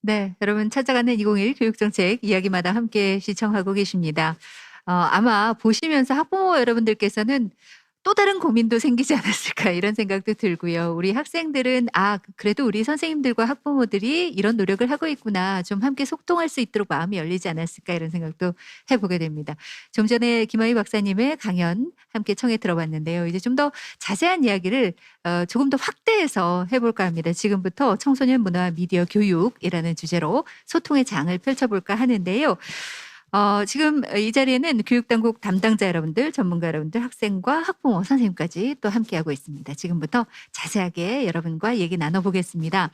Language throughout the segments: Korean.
네, 여러분 찾아가는 2021 교육정책 이야기마다 함께 시청하고 계십니다. 아마 보시면서 학부모 여러분들께서는 '또 다른 고민도 생기지 않았을까.' 이런 생각도 들고요. 우리 학생들은 '아 그래도 우리 선생님들과 학부모들이 이런 노력을 하고 있구나. 좀 함께 소통할 수 있도록 마음이 열리지 않았을까.' 이런 생각도 해 보게 됩니다. 좀 전에 김아희 박사님의 강연 함께 청해 들어봤는데요. 이제 좀 더 자세한 이야기를 조금 더 확대해서 해 볼까 합니다. 지금부터 청소년 문화 미디어 교육이라는 주제로 소통의 장을 펼쳐 볼까 하는데요. 지금 이 자리에는 교육당국 담당자 여러분들, 전문가 여러분들, 학생과 학부모, 선생님까지 또 함께하고 있습니다. 지금부터 자세하게 여러분과 얘기 나눠보겠습니다.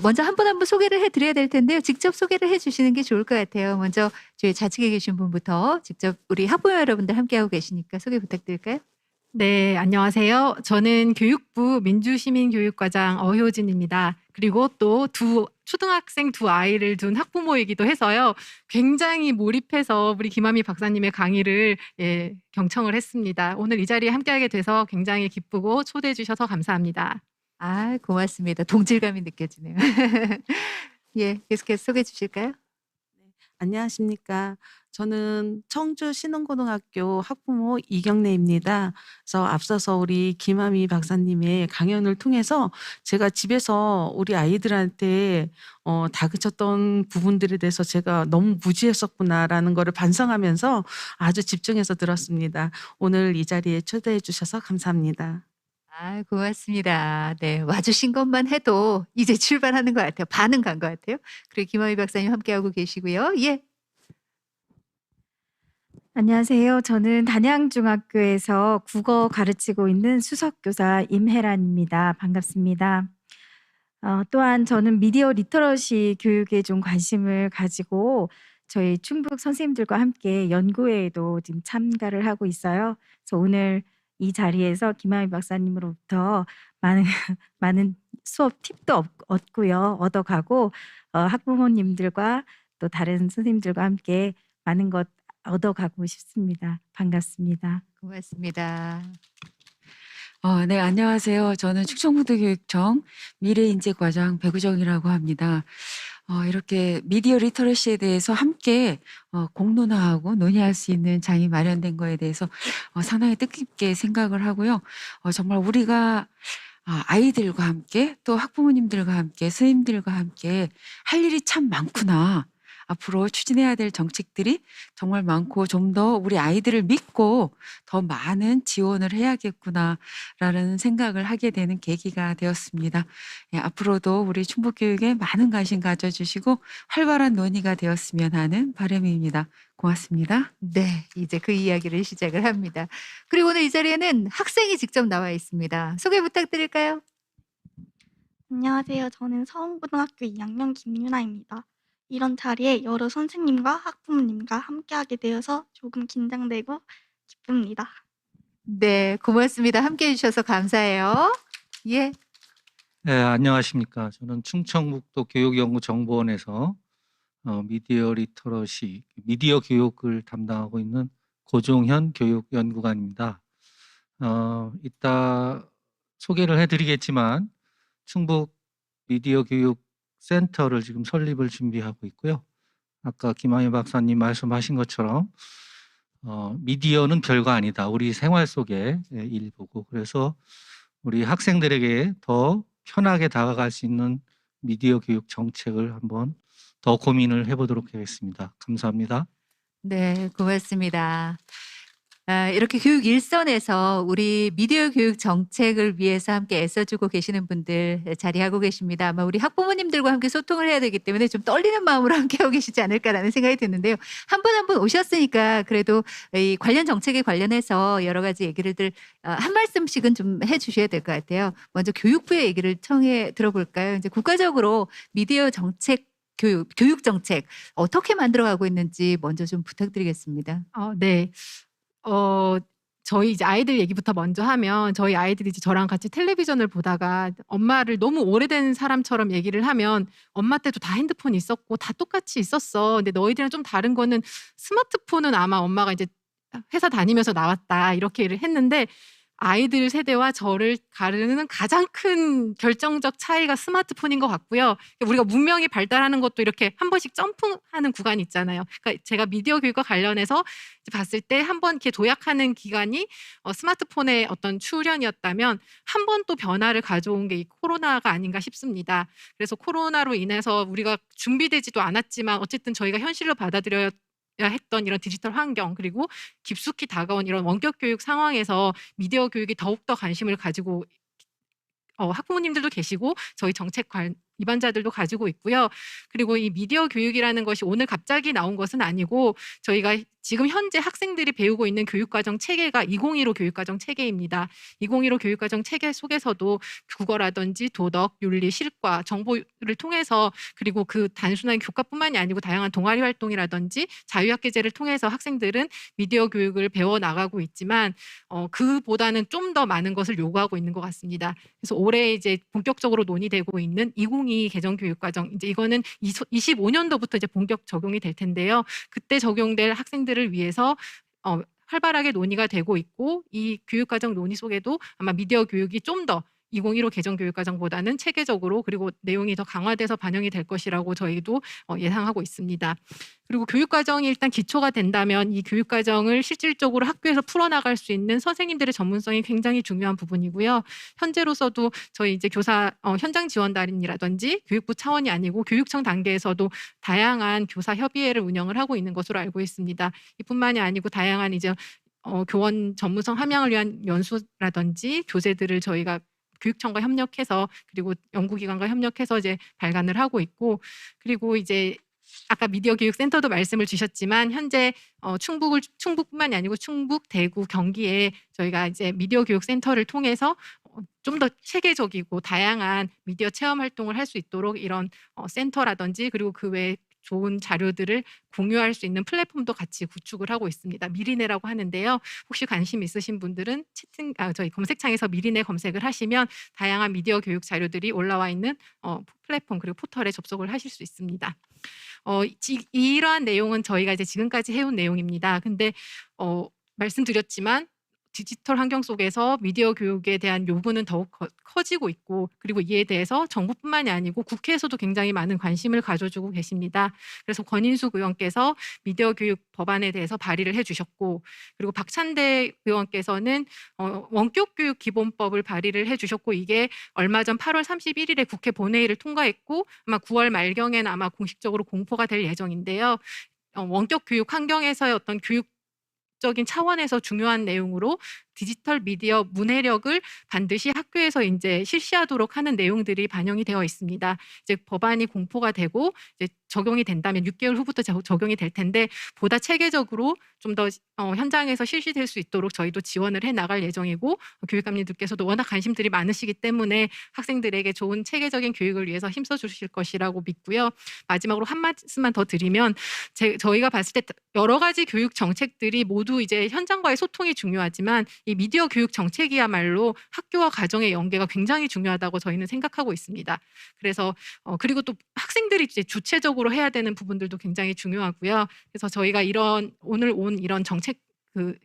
먼저 한 분 한 분 소개를 해 드려야 될 텐데요. 직접 소개를 해 주시는 게 좋을 것 같아요. 먼저 저희 좌측에 계신 분부터 직접 우리 학부모 여러분들 함께하고 계시니까 소개 부탁드릴까요? 네, 안녕하세요. 저는 교육부 민주시민교육과장 어효진입니다. 그리고 또 초등학생 두 아이를 둔 학부모이기도 해서요. 굉장히 몰입해서 우리 김한미 박사님의 강의를 경청을 했습니다. 오늘 이 자리에 함께하게 돼서 굉장히 기쁘고 초대해 주셔서 감사합니다. 아 고맙습니다. 동질감이 느껴지네요. 예. 계속해서 소개해 주실까요? 네. 안녕하십니까. 저는 청주 신흥고등학교 학부모 이경래입니다. 그래서 앞서서 우리 김하미 박사님의 강연을 통해서 제가 집에서 우리 아이들한테 다그쳤던 부분들에 대해서 제가 '너무 무지했었구나.'라는 거를 반성하면서 아주 집중해서 들었습니다. 오늘 이 자리에 초대해 주셔서 감사합니다. 아 고맙습니다. 네. 와 주신 것만 해도 이제 출발하는 것 같아요. 반은 간 것 같아요. 그리고 김하희 박사님 함께하고 계시고요. 예. 안녕하세요. 저는 단양중학교에서 국어 가르치고 있는 수석교사 임혜란입니다. 반갑습니다. 또한 저는 미디어 리터러시 교육에 좀 관심을 가지고 저희 충북 선생님들과 함께 연구회에도 지금 참가를 하고 있어요. 그래서 오늘 이 자리에서 김하미 박사님으로부터 많은 많은 수업 팁도 얻고요. 얻어가고 학부모님들과 또 다른 선생님들과 함께 많은 것 얻어가고 싶습니다. 반갑습니다. 고맙습니다. 네, 안녕하세요. 저는 충청부도교육청 미래인재과장 배구정이라고 합니다. 이렇게 미디어 리터러시에 대해서 함께 공론화하고 논의할 수 있는 장이 마련된 거에 대해서 상당히 뜻깊게 생각을 하고요. 정말 우리가 아이들과 함께 또 학부모님들과 함께 선생님들과 함께 할 일이 참 많구나. 앞으로 추진해야 될 정책들이 정말 많고 좀 더 우리 아이들을 믿고 더 많은 지원을 해야겠구나라는 생각을 하게 되는 계기가 되었습니다. 예, 앞으로도 우리 충북교육에 많은 관심 가져주시고 활발한 논의가 되었으면 하는 바람입니다. 고맙습니다. 네. 이제 그 이야기를 시작을 합니다. 그리고 오늘 이 자리에는 학생이 직접 나와 있습니다. 소개 부탁드릴까요? 안녕하세요. 저는 서원고등학교 2학년 김유나입니다. 이런 자리에 여러 선생님과 학부모님과 함께하게 되어서 조금 긴장되고 기쁩니다. 네. 고맙습니다. 함께해 주셔서 감사해요. 예. 네, 안녕하십니까. 저는 충청북도 교육연구정보원에서 미디어 리터러시, 미디어 교육을 담당하고 있는 고종현 교육연구관입니다. 이따 소개를 해드리겠지만 충북 미디어 교육 센터를 지금 설립을 준비하고 있고요. 아까 김한희 박사님 말씀하신 것처럼 미디어는 별거 아니다. 우리 생활 속의 일부고, 그래서 우리 학생들에게 더 편하게 다가갈 수 있는 미디어 교육 정책을 한번 더 고민을 해보도록 하겠습니다. 감사합니다. 네. 고맙습니다. 이렇게 교육 일선에서 우리 미디어 교육 정책을 위해서 함께 애써주고 계시는 분들 자리하고 계십니다. 아마 우리 학부모님들과 함께 소통을 해야 되기 때문에 좀 떨리는 마음으로 함께하고 계시지 않을까라는 생각이 드는데요. 한 분 한 분 오셨으니까 그래도 이 관련 정책에 관련해서 여러 가지 얘기를 한 말씀씩은 좀 해 주셔야 될 것 같아요. 먼저 교육부의 얘기를 청해 들어볼까요? 이제 국가적으로 미디어 정책 교육 정책 어떻게 만들어가고 있는지 먼저 좀 부탁드리겠습니다. 네. 저희 이제 아이들 얘기부터 먼저 하면 저희 아이들이 이제 저랑 같이 텔레비전을 보다가 엄마를 너무 오래된 사람처럼 얘기를 하면 "엄마 때도 다 핸드폰이 있었고 다 똑같이 있었어. 근데 너희들이랑 좀 다른 거는 스마트폰은 아마 엄마가 이제 회사 다니면서 나왔다." 이렇게 얘기를 했는데 아이들 세대와 저를 가르는 가장 큰 결정적 차이가 스마트폰인 것 같고요. 우리가 문명이 발달하는 것도 이렇게 한 번씩 점프하는 구간이 있잖아요. 그러니까 제가 미디어 교육과 관련해서 이제 봤을 때 한 번 이렇게 도약하는 기간이 스마트폰의 어떤 출현이었다면 한 번 또 변화를 가져온 게 이 코로나가 아닌가 싶습니다. 그래서 코로나로 인해서 우리가 준비되지도 않았지만 어쨌든 저희가 현실로 받아들여야 했던 이런 디지털 환경, 그리고 깊숙이 다가온 이런 원격 교육 상황에서 미디어 교육이 더욱더 관심을 가지고 학부모님들도 계시고 저희 정책 입안자들도 가지고 있고요. 그리고 이 미디어 교육이라는 것이 오늘 갑자기 나온 것은 아니고 저희가 지금 현재 학생들이 배우고 있는 교육과정 체계가 2015 교육과정 체계입니다. 2015 교육과정 체계 속에서도 국어라든지 도덕, 윤리, 실과, 정보를 통해서, 그리고 그 단순한 교과뿐만이 아니고 다양한 동아리 활동이라든지 자유학계제를 통해서 학생들은 미디어 교육을 배워나가고 있지만 그보다는 좀 더 많은 것을 요구하고 있는 것 같습니다. 그래서 올해 이제 본격적으로 논의되고 있는 2022 개정 교육과정, 이제 이거는 25년도부터 이제 본격 적용이 될 텐데요. 그때 적용될 학생들을 위해서 활발하게 논의가 되고 있고, 이 교육과정 논의 속에도 아마 미디어 교육이 좀 더 2015 개정 교육과정보다는 체계적으로, 그리고 내용이 더 강화돼서 반영이 될 것이라고 저희도 예상하고 있습니다. 그리고 교육과정이 일단 기초가 된다면 이 교육과정을 실질적으로 학교에서 풀어나갈 수 있는 선생님들의 전문성이 굉장히 중요한 부분이고요. 현재로서도 저희 이제 교사 현장 지원단이라든지 교육부 차원이 아니고 교육청 단계에서도 다양한 교사 협의회를 운영을 하고 있는 것으로 알고 있습니다. 이뿐만이 아니고 다양한 이제 교원 전문성 함양을 위한 연수라든지 교재들을 저희가 교육청과 협력해서, 그리고 연구기관과 협력해서 이제 발간을 하고 있고, 그리고 이제 아까 미디어 교육 센터도 말씀을 주셨지만 현재 충북뿐만이 아니고 충북, 대구, 경기에 저희가 이제 미디어 교육 센터를 통해서 좀 더 체계적이고 다양한 미디어 체험 활동을 할 수 있도록 이런 센터라든지, 그리고 그 외에 좋은 자료들을 공유할 수 있는 플랫폼도 같이 구축을 하고 있습니다. 미리네라고 하는데요. 혹시 관심 있으신 분들은 저희 검색창에서 미리네 검색을 하시면 다양한 미디어 교육 자료들이 올라와 있는 플랫폼, 그리고 포털에 접속을 하실 수 있습니다. 이러한 내용은 저희가 이제 지금까지 해온 내용입니다. 근데 말씀드렸지만 디지털 환경 속에서 미디어 교육에 대한 요구는 더욱 커지고 있고, 그리고 이에 대해서 정부뿐만이 아니고 국회에서도 굉장히 많은 관심을 가져주고 계십니다. 그래서 권인숙 의원께서 미디어 교육 법안에 대해서 발의를 해주셨고, 그리고 박찬대 의원께서는 원격 교육 기본법을 발의를 해주셨고, 이게 얼마 전 8월 31일에 국회 본회의를 통과했고 아마 9월 말경에는 아마 공식적으로 공포가 될 예정인데요. 원격 교육 환경에서의 어떤 교육적인 차원에서 중요한 내용으로 디지털 미디어 문해력을 반드시 학교에서 이제 실시하도록 하는 내용들이 반영이 되어 있습니다. 이제 법안이 공포가 되고 이제 적용이 된다면 6개월 후부터 적용이 될 텐데, 보다 체계적으로 좀 더 현장에서 실시될 수 있도록 저희도 지원을 해 나갈 예정이고, 교육감님들께서도 워낙 관심들이 많으시기 때문에 학생들에게 좋은 체계적인 교육을 위해서 힘써 주실 것이라고 믿고요. 마지막으로 한 말씀만 더 드리면, 저희가 봤을 때 여러 가지 교육 정책들이 모두 이제 현장과의 소통이 중요하지만 이 미디어 교육 정책이야말로 학교와 가정의 연계가 굉장히 중요하다고 저희는 생각하고 있습니다. 그래서 그리고 또 학생들이 이제 주체적으로 해야 되는 부분들도 굉장히 중요하고요. 그래서 저희가 오늘 온 이런 정책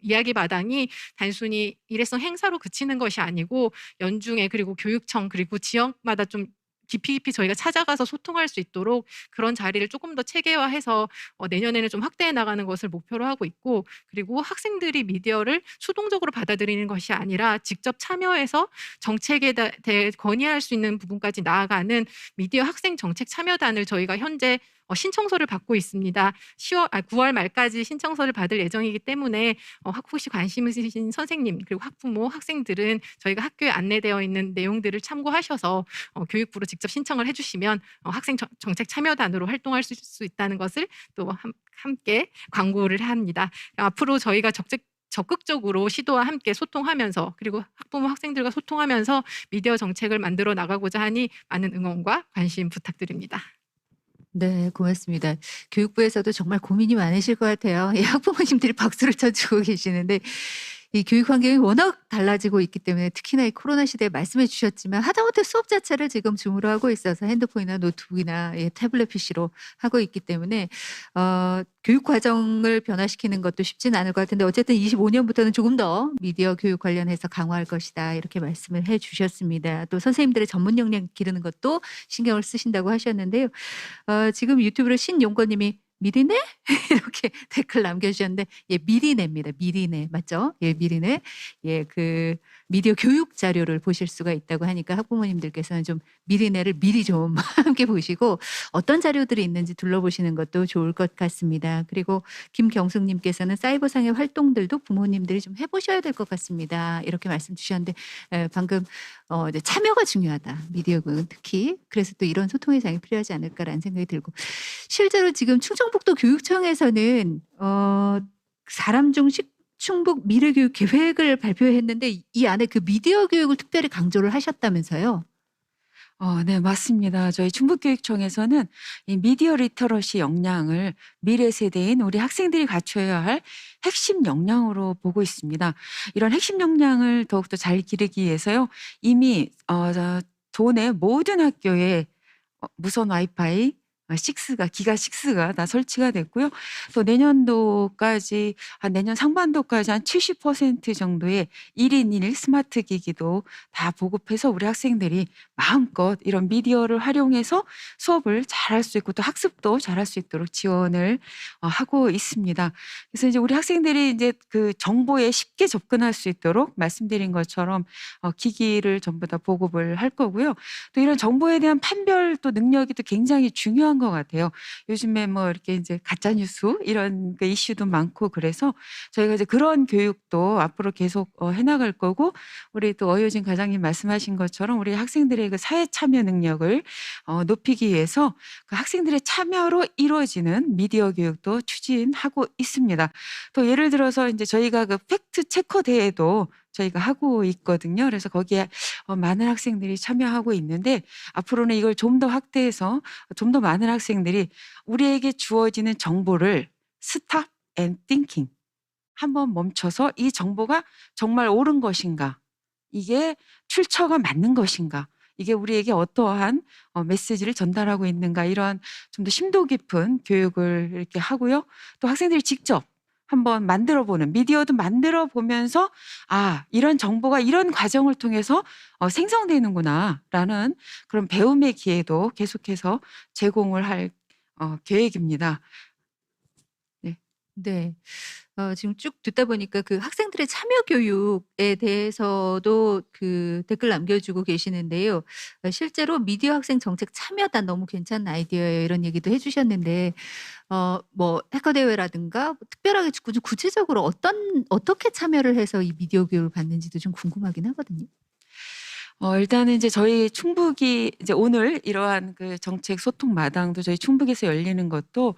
이야기 마당이 단순히 일회성 행사로 그치는 것이 아니고 연중에, 그리고 교육청, 그리고 지역마다 좀 깊이 저희가 찾아가서 소통할 수 있도록 그런 자리를 조금 더 체계화해서 내년에는 좀 확대해 나가는 것을 목표로 하고 있고, 그리고 학생들이 미디어를 수동적으로 받아들이는 것이 아니라 직접 참여해서 정책에 대해 건의할 수 있는 부분까지 나아가는 미디어 학생 정책 참여단을 저희가 현재 신청서를 받고 있습니다. 9월 말까지 신청서를 받을 예정이기 때문에 혹시 관심 있으신 선생님, 그리고 학부모, 학생들은 저희가 학교에 안내되어 있는 내용들을 참고하셔서 교육부로 직접 신청을 해주시면 학생 정책 참여단으로 활동할 수 있다는 것을 또 함께 광고를 합니다. 앞으로 저희가 적극적으로 시도와 함께 소통하면서, 그리고 학부모 학생들과 소통하면서 미디어 정책을 만들어 나가고자 하니 많은 응원과 관심 부탁드립니다. 네, 고맙습니다. 교육부에서도 정말 고민이 많으실 것 같아요. 이 학부모님들이 박수를 쳐주고 계시는데, 이 교육 환경이 워낙 달라지고 있기 때문에 특히나 이 코로나 시대에 말씀해 주셨지만 하다못해 수업 자체를 지금 줌으로 하고 있어서 핸드폰이나 노트북이나 예, 태블릿 PC로 하고 있기 때문에 교육 과정을 변화시키는 것도 쉽진 않을 것 같은데 어쨌든 25년부터는 조금 더 미디어 교육 관련해서 강화할 것이다 이렇게 말씀을 해 주셨습니다. 또 선생님들의 전문 역량 기르는 것도 신경을 쓰신다고 하셨는데요. 지금 유튜브로 신용권님이 미리네? 이렇게 댓글 남겨주셨는데, 예, 미리네입니다. 미리네. 맞죠? 예, 미리네. 예, 그 미디어 교육 자료를 보실 수가 있다고 하니까 학부모님들께서는 좀 미리네를 미리 좀 함께 보시고 어떤 자료들이 있는지 둘러보시는 것도 좋을 것 같습니다. 그리고 김경숙님께서는 사이버상의 활동들도 부모님들이 좀 해보셔야 될 것 같습니다. 이렇게 말씀 주셨는데, 방금 이제 참여가 중요하다. 미디어 교육은 특히. 그래서 또 이런 소통의 장이 필요하지 않을까라는 생각이 들고. 실제로 지금 충청북도 교육청에서는 사람 중식 충북 미래교육 계획을 발표했는데 이 안에 그 미디어 교육을 특별히 강조를 하셨다면서요? 네, 맞습니다. 저희 충북교육청에서는 이 미디어 리터러시 역량을 미래 세대인 우리 학생들이 갖춰야 할 핵심 역량으로 보고 있습니다. 이런 핵심 역량을 더욱더 잘 기르기 위해서요. 이미 도내 모든 학교에 무선 와이파이 기가 6가 다 설치가 됐고요. 또 내년도까지 내년 상반도까지 한 70% 정도의 1인 1 스마트 기기도 다 보급해서 우리 학생들이 마음껏 이런 미디어를 활용해서 수업을 잘할 수 있고 또 학습도 잘할 수 있도록 지원을 하고 있습니다. 그래서 이제 우리 학생들이 이제 그 정보에 쉽게 접근할 수 있도록 말씀드린 것처럼 기기를 전부 다 보급을 할 거고요. 또 이런 정보에 대한 판별 또 능력이 또 굉장히 중요한 것 같아요. 요즘에 뭐 이렇게 이제 가짜 뉴스 이런 그 이슈도 많고 그래서 저희가 이제 그런 교육도 앞으로 계속 해나갈 거고 우리 또 어효진 과장님 말씀하신 것처럼 우리 학생들의 그 사회 참여 능력을 높이기 위해서 그 학생들의 참여로 이루어지는 미디어 교육도 추진하고 있습니다. 또 예를 들어서 이제 저희가 그 팩트 체커 대회도 저희가 하고 있거든요. 그래서 거기에 많은 학생들이 참여하고 있는데 앞으로는 이걸 좀 더 확대해서 좀 더 많은 학생들이 우리에게 주어지는 정보를 스탑 앤 띵킹 한번 멈춰서 이 정보가 정말 옳은 것인가? 이게 출처가 맞는 것인가? 이게 우리에게 어떠한 메시지를 전달하고 있는가? 이런 좀 더 심도 깊은 교육을 이렇게 하고요. 또 학생들이 직접 한번 만들어 보는 미디어도 만들어 보면서 이런 정보가 이런 과정을 통해서 생성되는구나라는 그런 배움의 기회도 계속해서 제공을 할 계획입니다. 네. 지금 쭉 듣다 보니까 그 학생들의 참여 교육에 대해서도 그 댓글 남겨주고 계시는데요. 실제로 미디어 학생 정책 참여단 너무 괜찮은 아이디어예요. 이런 얘기도 해주셨는데, 뭐 해커 대회라든가 특별하게 좀 구체적으로 어떻게 참여를 해서 이 미디어 교육을 받는지도 좀 궁금하긴 하거든요. 일단은 이제 저희 충북이 이제 오늘 이러한 그 정책 소통 마당도 저희 충북에서 열리는 것도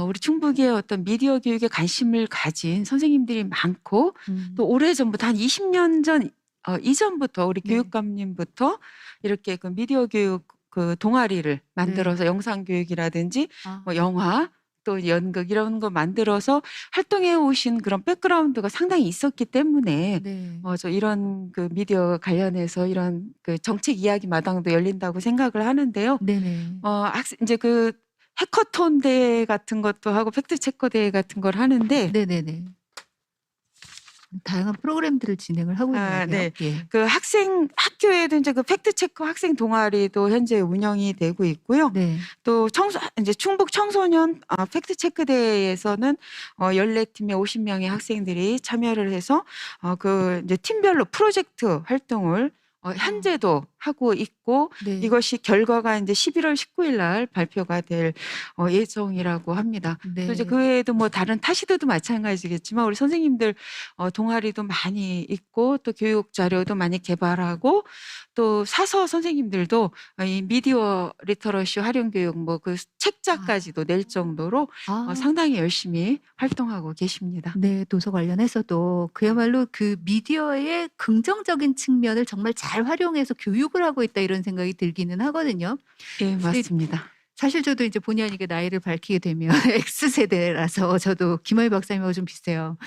우리 충북의 어떤 미디어 교육에 관심을 가진 선생님들이 많고 또 오래전부터 한 20년 전 이전부터 우리 네. 교육감님부터 이렇게 그 미디어 교육 그 동아리를 만들어서 영상 교육이라든지 뭐 영화 또 연극 이런 거 만들어서 활동해 오신 그런 백그라운드가 상당히 있었기 때문에 네. 저 이런 그 미디어 관련해서 이런 그 정책 이야기 마당도 열린다고 생각을 하는데요. 네네. 이제 그 해커톤 대회 같은 것도 하고 팩트 체커 대회 같은 걸 하는데 네네네. 다양한 프로그램들을 진행을 하고 있는 것 같아요. 네. 예. 그 학교에도 이제 그 팩트 체커 학생 동아리도 현재 운영이 되고 있고요. 네. 또 이제 충북 청소년 팩트 체크 대회에서는 14팀의 50명의 학생들이 참여를 해서 그 이제 팀별로 프로젝트 활동을 현재도 하고 있고 네. 이것이 결과가 이제 11월 19일 날 발표가 될 예정이라고 합니다. 또 이제 네. 그 외에도 뭐 다른 타시도도 마찬가지겠지만 우리 선생님들 동아리도 많이 있고 또 교육 자료도 많이 개발하고 또 사서 선생님들도 이 미디어 리터러시 활용 교육 뭐 그 책자까지도 낼 정도로 상당히 열심히 활동하고 계십니다. 네, 도서 관련해서도 그야말로 그 미디어의 긍정적인 측면을 정말 잘 활용해서 교육을 하고 있다 이런 생각이 들기는 하거든요. 예, 맞습니다. 사실 저도 이제 본의 아니게 나이를 밝히게 되면 X세대라서 저도 김하희 박사님하고 좀 비슷해요.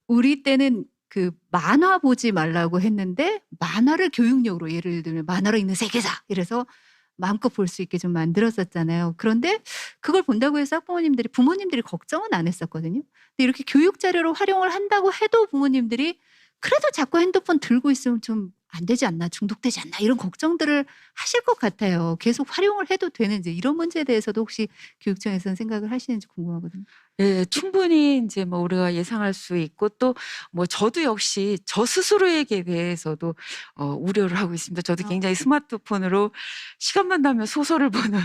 우리 때는 그 만화 보지 말라고 했는데 만화를 교육용으로 예를 들면 만화로 읽는 세계사 이래서 마음껏 볼 수 있게 좀 만들었었잖아요. 그런데 그걸 본다고 해서 부모님들이 걱정은 안 했었거든요. 근데 이렇게 교육 자료로 활용을 한다고 해도 부모님들이 그래도 자꾸 핸드폰 들고 있으면 좀 안 되지 않나, 중독되지 않나 이런 걱정들을 하실 것 같아요. 계속 활용을 해도 되는지 이런 문제에 대해서도 혹시 교육청에서는 생각을 하시는지 궁금하거든요. 예, 충분히 이제 뭐 우리가 예상할 수 있고 또 뭐 저도 역시 저 스스로에게 대해서도 우려를 하고 있습니다. 저도 굉장히 스마트폰으로 시간만 나면 소설을 보는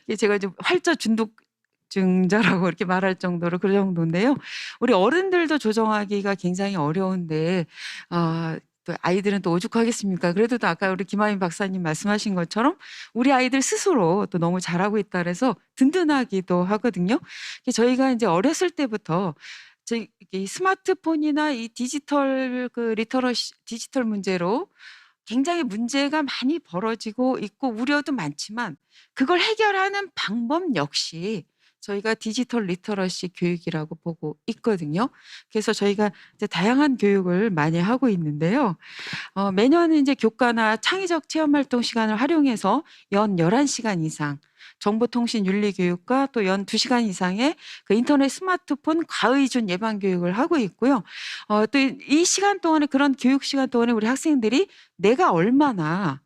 이게 제가 좀 활자 중독증자라고 이렇게 말할 정도로 그 정도인데요. 우리 어른들도 조정하기가 굉장히 어려운데 또 아이들은 또 오죽하겠습니까? 그래도 또 아까 우리 김하민 박사님 말씀하신 것처럼 우리 아이들 스스로 또 너무 잘하고 있다 그래서 든든하기도 하거든요. 저희가 이제 어렸을 때부터 이 스마트폰이나 이 디지털 리터러시 디지털 문제로 굉장히 문제가 많이 벌어지고 있고 우려도 많지만 그걸 해결하는 방법 역시 저희가 디지털 리터러시 교육이라고 보고 있거든요. 그래서 저희가 이제 다양한 교육을 많이 하고 있는데요. 매년 이제 교과나 창의적 체험 활동 시간을 활용해서 연 11시간 이상 정보통신윤리교육과 또 연 2시간 이상의 그 인터넷 스마트폰 과의존 예방 교육을 하고 있고요. 또 이 시간 동안에 그런 교육 시간 동안에 우리 학생들이 내가 얼마나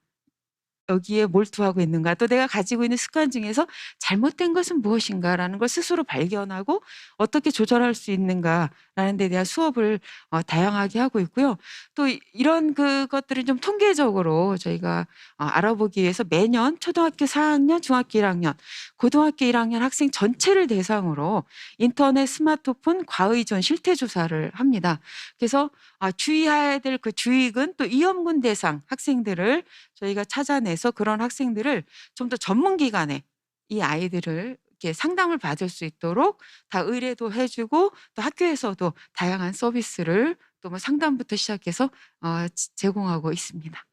여기에 몰두하고 있는가, 또 내가 가지고 있는 습관 중에서 잘못된 것은 무엇인가라는 걸 스스로 발견하고 어떻게 조절할 수 있는가라는 데 대한 수업을 다양하게 하고 있고요. 또 이런 그것들을 좀 통계적으로 저희가 알아보기 위해서 매년 초등학교 4학년, 중학교 1학년, 고등학교 1학년 학생 전체를 대상으로 인터넷 스마트폰 과의존 실태 조사를 합니다. 그래서 주의해야 될 그 주의군 또 위험군 대상 학생들을 저희가 찾아내서 그런 학생들을 좀 더 전문 기관에 이 아이들을 이렇게 상담을 받을 수 있도록 다 의뢰도 해주고 또 학교에서도 다양한 서비스를 또 뭐 상담부터 시작해서 제공하고 있습니다.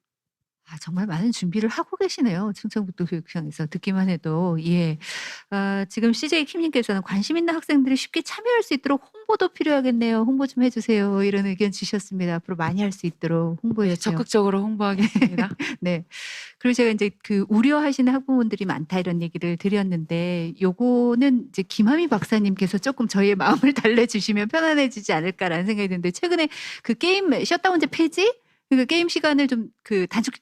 정말 많은 준비를 하고 계시네요. 충청북도 교육청에서 듣기만 해도. 예. 지금 CJ 킴님께서는 관심 있는 학생들이 쉽게 참여할 수 있도록 홍보도 필요하겠네요. 홍보 좀 해주세요. 이런 의견 주셨습니다. 앞으로 많이 할 수 있도록 홍보해 네, 주세요. 적극적으로 홍보하겠습니다. 네. 그리고 제가 이제 그 우려하시는 학부모들이 많다 이런 얘기를 드렸는데 요거는 이제 김하미 박사님께서 조금 저희의 마음을 달래주시면 편안해지지 않을까라는 생각이 드는데 최근에 그 게임 셧다운제 폐지 그 게임 시간을 좀 단축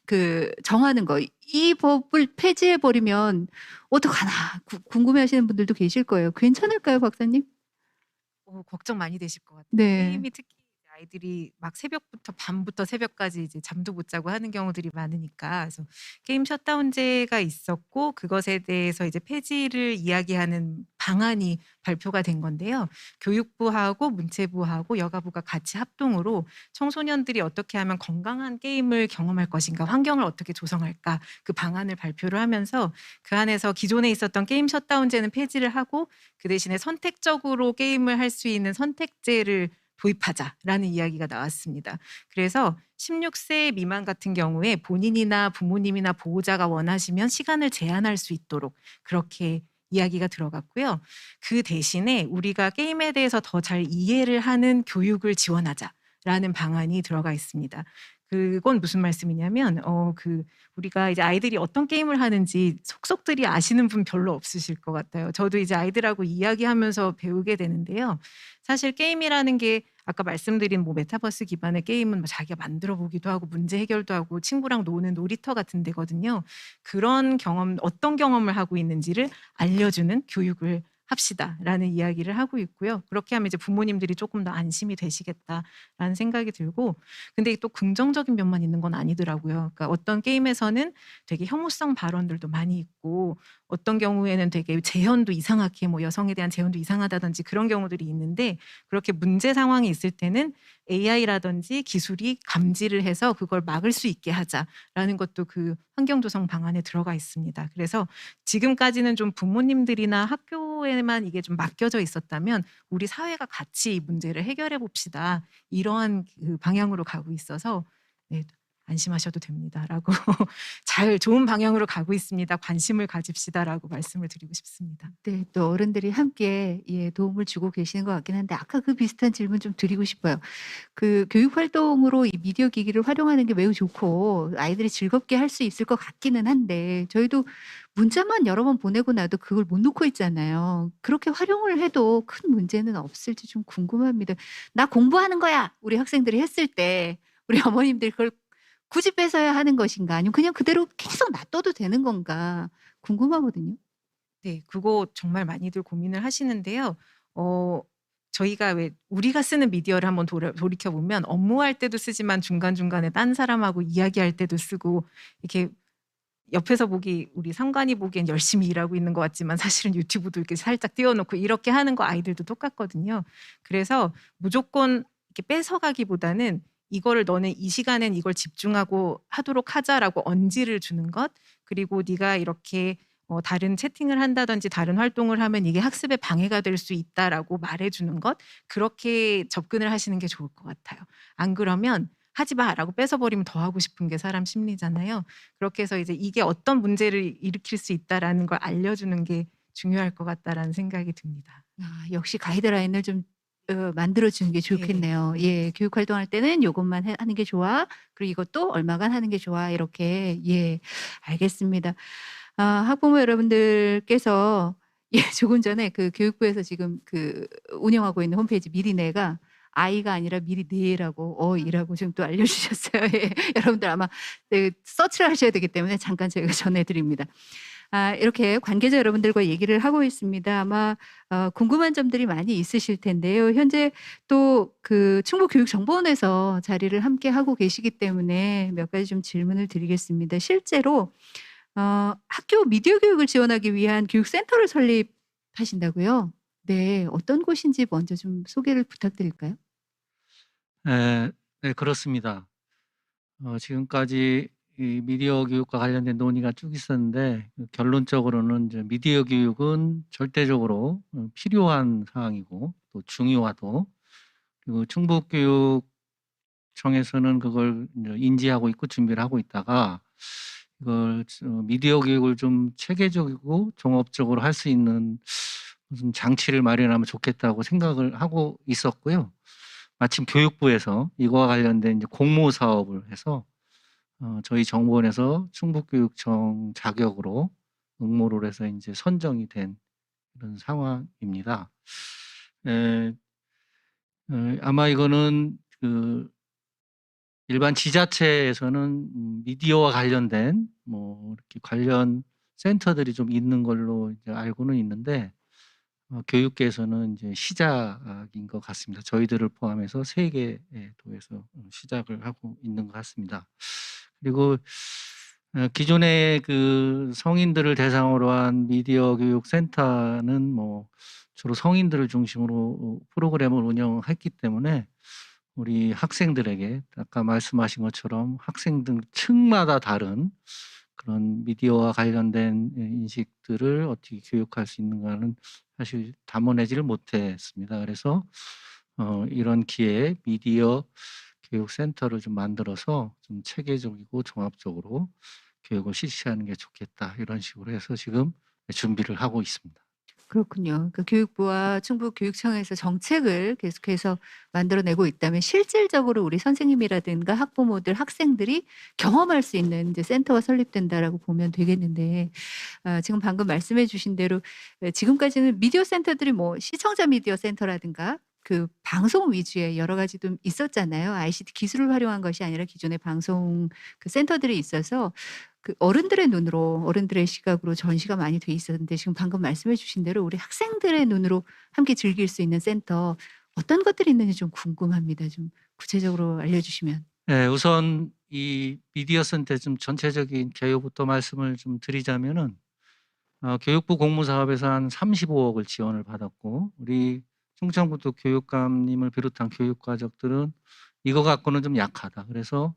정하는 거 이 법을 폐지해 버리면 어떡하나 궁금해하시는 분들도 계실 거예요. 괜찮을까요, 박사님? 걱정 많이 되실 것 같아요. 네. 게임이 특히 아이들이 막 새벽부터 밤부터 새벽까지 이제 잠도 못 자고 하는 경우들이 많으니까 그래서 게임 셧다운제가 있었고 그것에 대해서 이제 폐지를 이야기하는 방안이 발표가 된 건데요. 교육부하고 문체부하고 여가부가 같이 합동으로 청소년들이 어떻게 하면 건강한 게임을 경험할 것인가, 환경을 어떻게 조성할까 그 방안을 발표를 하면서 그 안에서 기존에 있었던 게임 셧다운제는 폐지를 하고 그 대신에 선택적으로 게임을 할 수 있는 선택제를 도입하자라는 이야기가 나왔습니다. 그래서 16세 미만 같은 경우에 본인이나 부모님이나 보호자가 원하시면 시간을 제한할 수 있도록 그렇게 이야기가 들어갔고요. 그 대신에 우리가 게임에 대해서 더 잘 이해를 하는 교육을 지원하자라는 방안이 들어가 있습니다. 그건 무슨 말씀이냐면 우리가 이제 아이들이 어떤 게임을 하는지 속속들이 아시는 분 별로 없으실 것 같아요. 저도 이제 아이들하고 이야기하면서 배우게 되는데요. 사실 게임이라는 게 아까 말씀드린 뭐 메타버스 기반의 게임은 뭐 자기가 만들어 보기도 하고 문제 해결도 하고 친구랑 노는 놀이터 같은 데거든요. 그런 경험, 어떤 경험을 하고 있는지를 알려주는 교육을 합시다라는 이야기를 하고 있고요. 그렇게 하면 이제 부모님들이 조금 더 안심이 되시겠다라는 생각이 들고, 근데 또 긍정적인 면만 있는 건 아니더라고요. 그러니까 어떤 게임에서는 되게 혐오성 발언들도 많이 있고 어떤 경우에는 되게 재현도 이상하게 뭐 여성에 대한 재현도 이상하다든지 그런 경우들이 있는데 그렇게 문제 상황이 있을 때는 AI라든지 기술이 감지를 해서 그걸 막을 수 있게 하자라는 것도 그 환경 조성 방안에 들어가 있습니다. 그래서 지금까지는 좀 부모님들이나 학교에만 이게 좀 맡겨져 있었다면 우리 사회가 같이 이 문제를 해결해 봅시다. 이러한 그 방향으로 가고 있어서 네, 안심하셔도 됩니다라고 잘 좋은 방향으로 가고 있습니다. 관심을 가집시다라고 말씀을 드리고 싶습니다. 네, 또 어른들이 함께 예, 도움을 주고 계시는 것 같긴 한데 아까 그 비슷한 질문 좀 드리고 싶어요. 그 교육 활동으로 이 미디어 기기를 활용하는 게 매우 좋고 아이들이 즐겁게 할 수 있을 것 같기는 한데 저희도 문자만 여러 번 보내고 나도 그걸 못 놓고 있잖아요. 그렇게 활용을 해도 큰 문제는 없을지 좀 궁금합니다. "나 공부하는 거야." 우리 학생들이 했을 때 우리 어머님들이 그걸 굳이 뺏어야 하는 것인가 아니면 그냥 그대로 계속 놔둬도 되는 건가 궁금하거든요. 네. 그거 정말 많이들 고민을 하시는데요. 저희가 왜 우리가 쓰는 미디어를 한번 돌이켜 보면 업무할 때도 쓰지만 중간중간에 딴 사람하고 이야기할 때도 쓰고 이렇게 옆에서 우리 상관이 보기엔 열심히 일하고 있는 것 같지만 사실은 유튜브도 이렇게 살짝 띄워 놓고 이렇게 하는 거 아이들도 똑같거든요. 그래서 무조건 이렇게 뺏어가기보다는 이거를 "너는 이 시간엔 이걸 집중하고 하도록 하자."라고 언지를 주는 것, 그리고 "네가 이렇게 다른 채팅을 한다든지 다른 활동을 하면 이게 학습에 방해가 될 수 있다."라고 말해 주는 것, 그렇게 접근을 하시는 게 좋을 것 같아요. 안 그러면 "하지 마."라고 뺏어 버리면 더 하고 싶은 게 사람 심리잖아요. 그렇게 해서 이제 이게 어떤 문제를 일으킬 수 있다라는 걸 알려주는 게 중요할 것 같다라는 생각이 듭니다. 아 역시 가이드라인을 좀 만들어 주는 게 네. 좋겠네요. 예. 교육 활동할 때는 요것만 하는 게 좋아. 그리고 이것도 얼마간 하는 게 좋아. 이렇게 예. 알겠습니다. 아 학부모 여러분들께서 예 조금 전에 그 교육부에서 지금 그 운영하고 있는 홈페이지 미리네가 아이가 아니라 미리네라고 어이라고 지금 또 알려주셨어요. 예. 여러분들 아마 네 서치를 하셔야 되기 때문에 잠깐 저희가 전해 드립니다. 아 이렇게 관계자 여러분들과 얘기를 하고 있습니다. 아마 궁금한 점들이 많이 있으실 텐데요. 현재 또 그 충북교육정보원에서 자리를 함께 하고 계시기 때문에 몇 가지 좀 질문을 드리겠습니다. 실제로 학교 미디어 교육을 지원하기 위한 교육센터를 설립하신다고요? 네. 어떤 곳인지 먼저 좀 소개를 부탁드릴까요? 네 그렇습니다. 지금까지 이 미디어 교육과 관련된 논의가 쭉 있었는데 결론적으로는 이제 미디어 교육은 절대적으로 필요한 사항이고 또 중요하고 그리고 충북교육청에서는 그걸 이제 인지하고 있고 준비를 하고 있다가 이걸 미디어 교육을 좀 체계적이고 종합적으로 할 수 있는 무슨 장치를 마련하면 좋겠다고 생각을 하고 있었고요. 마침 교육부에서 이거와 관련된 이제 공모 사업을 해서 저희 정부원에서 충북교육청 자격으로 응모를 해서 인제 선정이 된 그런 상황입니다. 에 아마 이거는 그 일반 지자체에서는 미디어와 관련된 뭐 이렇게 관련 센터들이 좀 있는 걸로 이제 알고는 있는데 교육계에서는 이제 시작인 것 같습니다. 저희들을 포함해서 3 개의 도에서 시작을 하고 있는 것 같습니다. 그리고 기존의 그 성인들을 대상으로 한 미디어 교육 센터는 뭐 주로 성인들을 중심으로 프로그램을 운영했기 때문에 우리 학생들에게 아까 말씀하신 것처럼 학생들 층마다 다른 그런 미디어와 관련된 인식들을 어떻게 교육할 수 있는가는 사실 담아내지를 못했습니다. 그래서 이런 기회에 미디어 교육센터를 좀 만들어서 좀 체계적이고 종합적으로 교육을 실시하는 게 좋겠다. 이런 식으로 해서 지금 준비를 하고 있습니다. 그렇군요. 그 교육부와 충북교육청에서 정책을 계속해서 만들어내고 있다면 실질적으로 우리 선생님이라든가 학부모들, 학생들이 경험할 수 있는 이제 센터가 설립된다라고 보면 되겠는데 지금 방금 말씀해 주신 대로 지금까지는 미디어 센터들이 뭐 시청자 미디어 센터라든가 그 방송 위주의 여러 가지 좀 있었잖아요. ICT 기술을 활용한 것이 아니라 기존의 방송 그 센터들이 있어서 그 어른들의 눈으로 어른들의 시각으로 전시가 많이 돼 있었는데 지금 방금 말씀해 주신 대로 우리 학생들의 눈으로 함께 즐길 수 있는 센터 어떤 것들이 있는지 좀 궁금합니다. 좀 구체적으로 알려주시면. 네, 우선 이 미디어 센터 좀 전체적인 개요부터 말씀을 좀 드리자면은 교육부 공모사업에서 한 35억을 지원을 받았고 우리 충청북도 교육감님을 비롯한 교육과적들은 이거 갖고는 좀 약하다. 그래서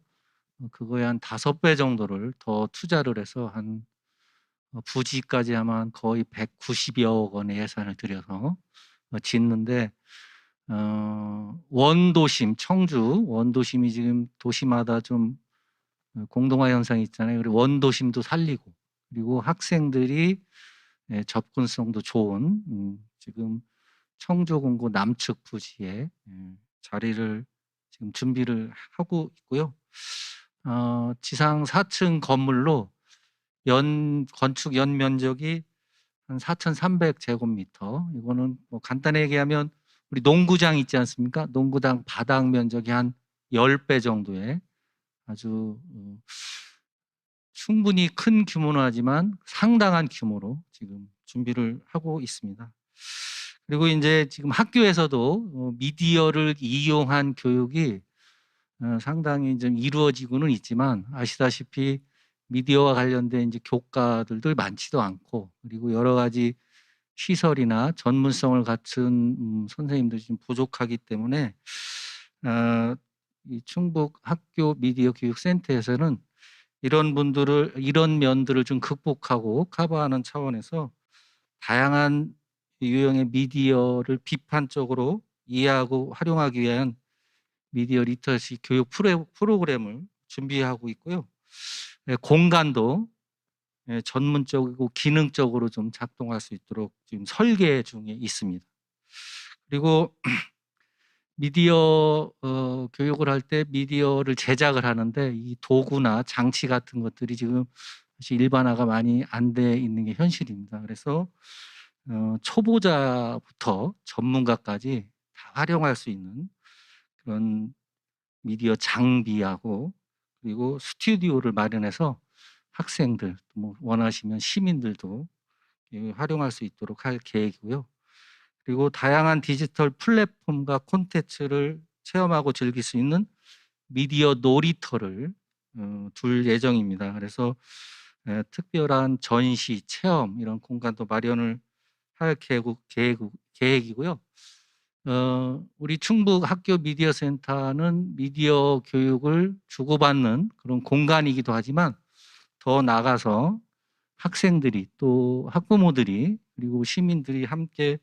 그거에 한 5배 정도를 더 투자를 해서 한 부지까지 아마 거의 190여억 원의 예산을 들여서 짓는데 원도심 청주 원도심이 지금 도시마다 좀 공동화 현상이 있잖아요. 그리고 원도심도 살리고 그리고 학생들이 접근성도 좋은 지금 청주 공고 남측 부지에 자리를 지금 준비를 하고 있고요. 지상 4층 건물로 건축 연면적이 한 4,300제곱미터. 이거는 뭐 간단히 얘기하면 우리 농구장 있지 않습니까? 농구장 바닥 면적이 한 10배 정도의 아주 충분히 큰 규모는 하지만 상당한 규모로 지금 준비를 하고 있습니다. 그리고 이제 지금 학교에서도 미디어를 이용한 교육이 상당히 좀 이루어지고는 있지만 아시다시피 미디어와 관련된 이제 교과들도 많지도 않고 그리고 여러 가지 시설이나 전문성을 갖춘 선생님들이 좀 부족하기 때문에 이 충북 학교 미디어 교육센터에서는 이런 면들을 좀 극복하고 커버하는 차원에서 다양한 유형의 미디어를 비판적으로 이해하고 활용하기 위한 미디어 리터러시 교육 프로그램을 준비하고 있고요. 공간도 전문적이고 기능적으로 좀 작동할 수 있도록 지금 설계 중에 있습니다. 그리고 미디어 교육을 할 때 미디어를 제작을 하는데 이 도구나 장치 같은 것들이 지금 사실 일반화가 많이 안 돼 있는 게 현실입니다. 그래서 초보자부터 전문가까지 다 활용할 수 있는 그런 미디어 장비하고 그리고 스튜디오를 마련해서 학생들 뭐 원하시면 시민들도 활용할 수 있도록 할 계획이고요. 그리고 다양한 디지털 플랫폼과 콘텐츠를 체험하고 즐길 수 있는 미디어 놀이터를 둘 예정입니다. 그래서 특별한 전시, 체험 이런 공간도 마련을 할 계획이고요. 우리 충북 학교 미디어 센터는 미디어 교육을 주고받는 그런 공간이기도 하지만 더 나아가서 학생들이 또 학부모들이 그리고 시민들이 함께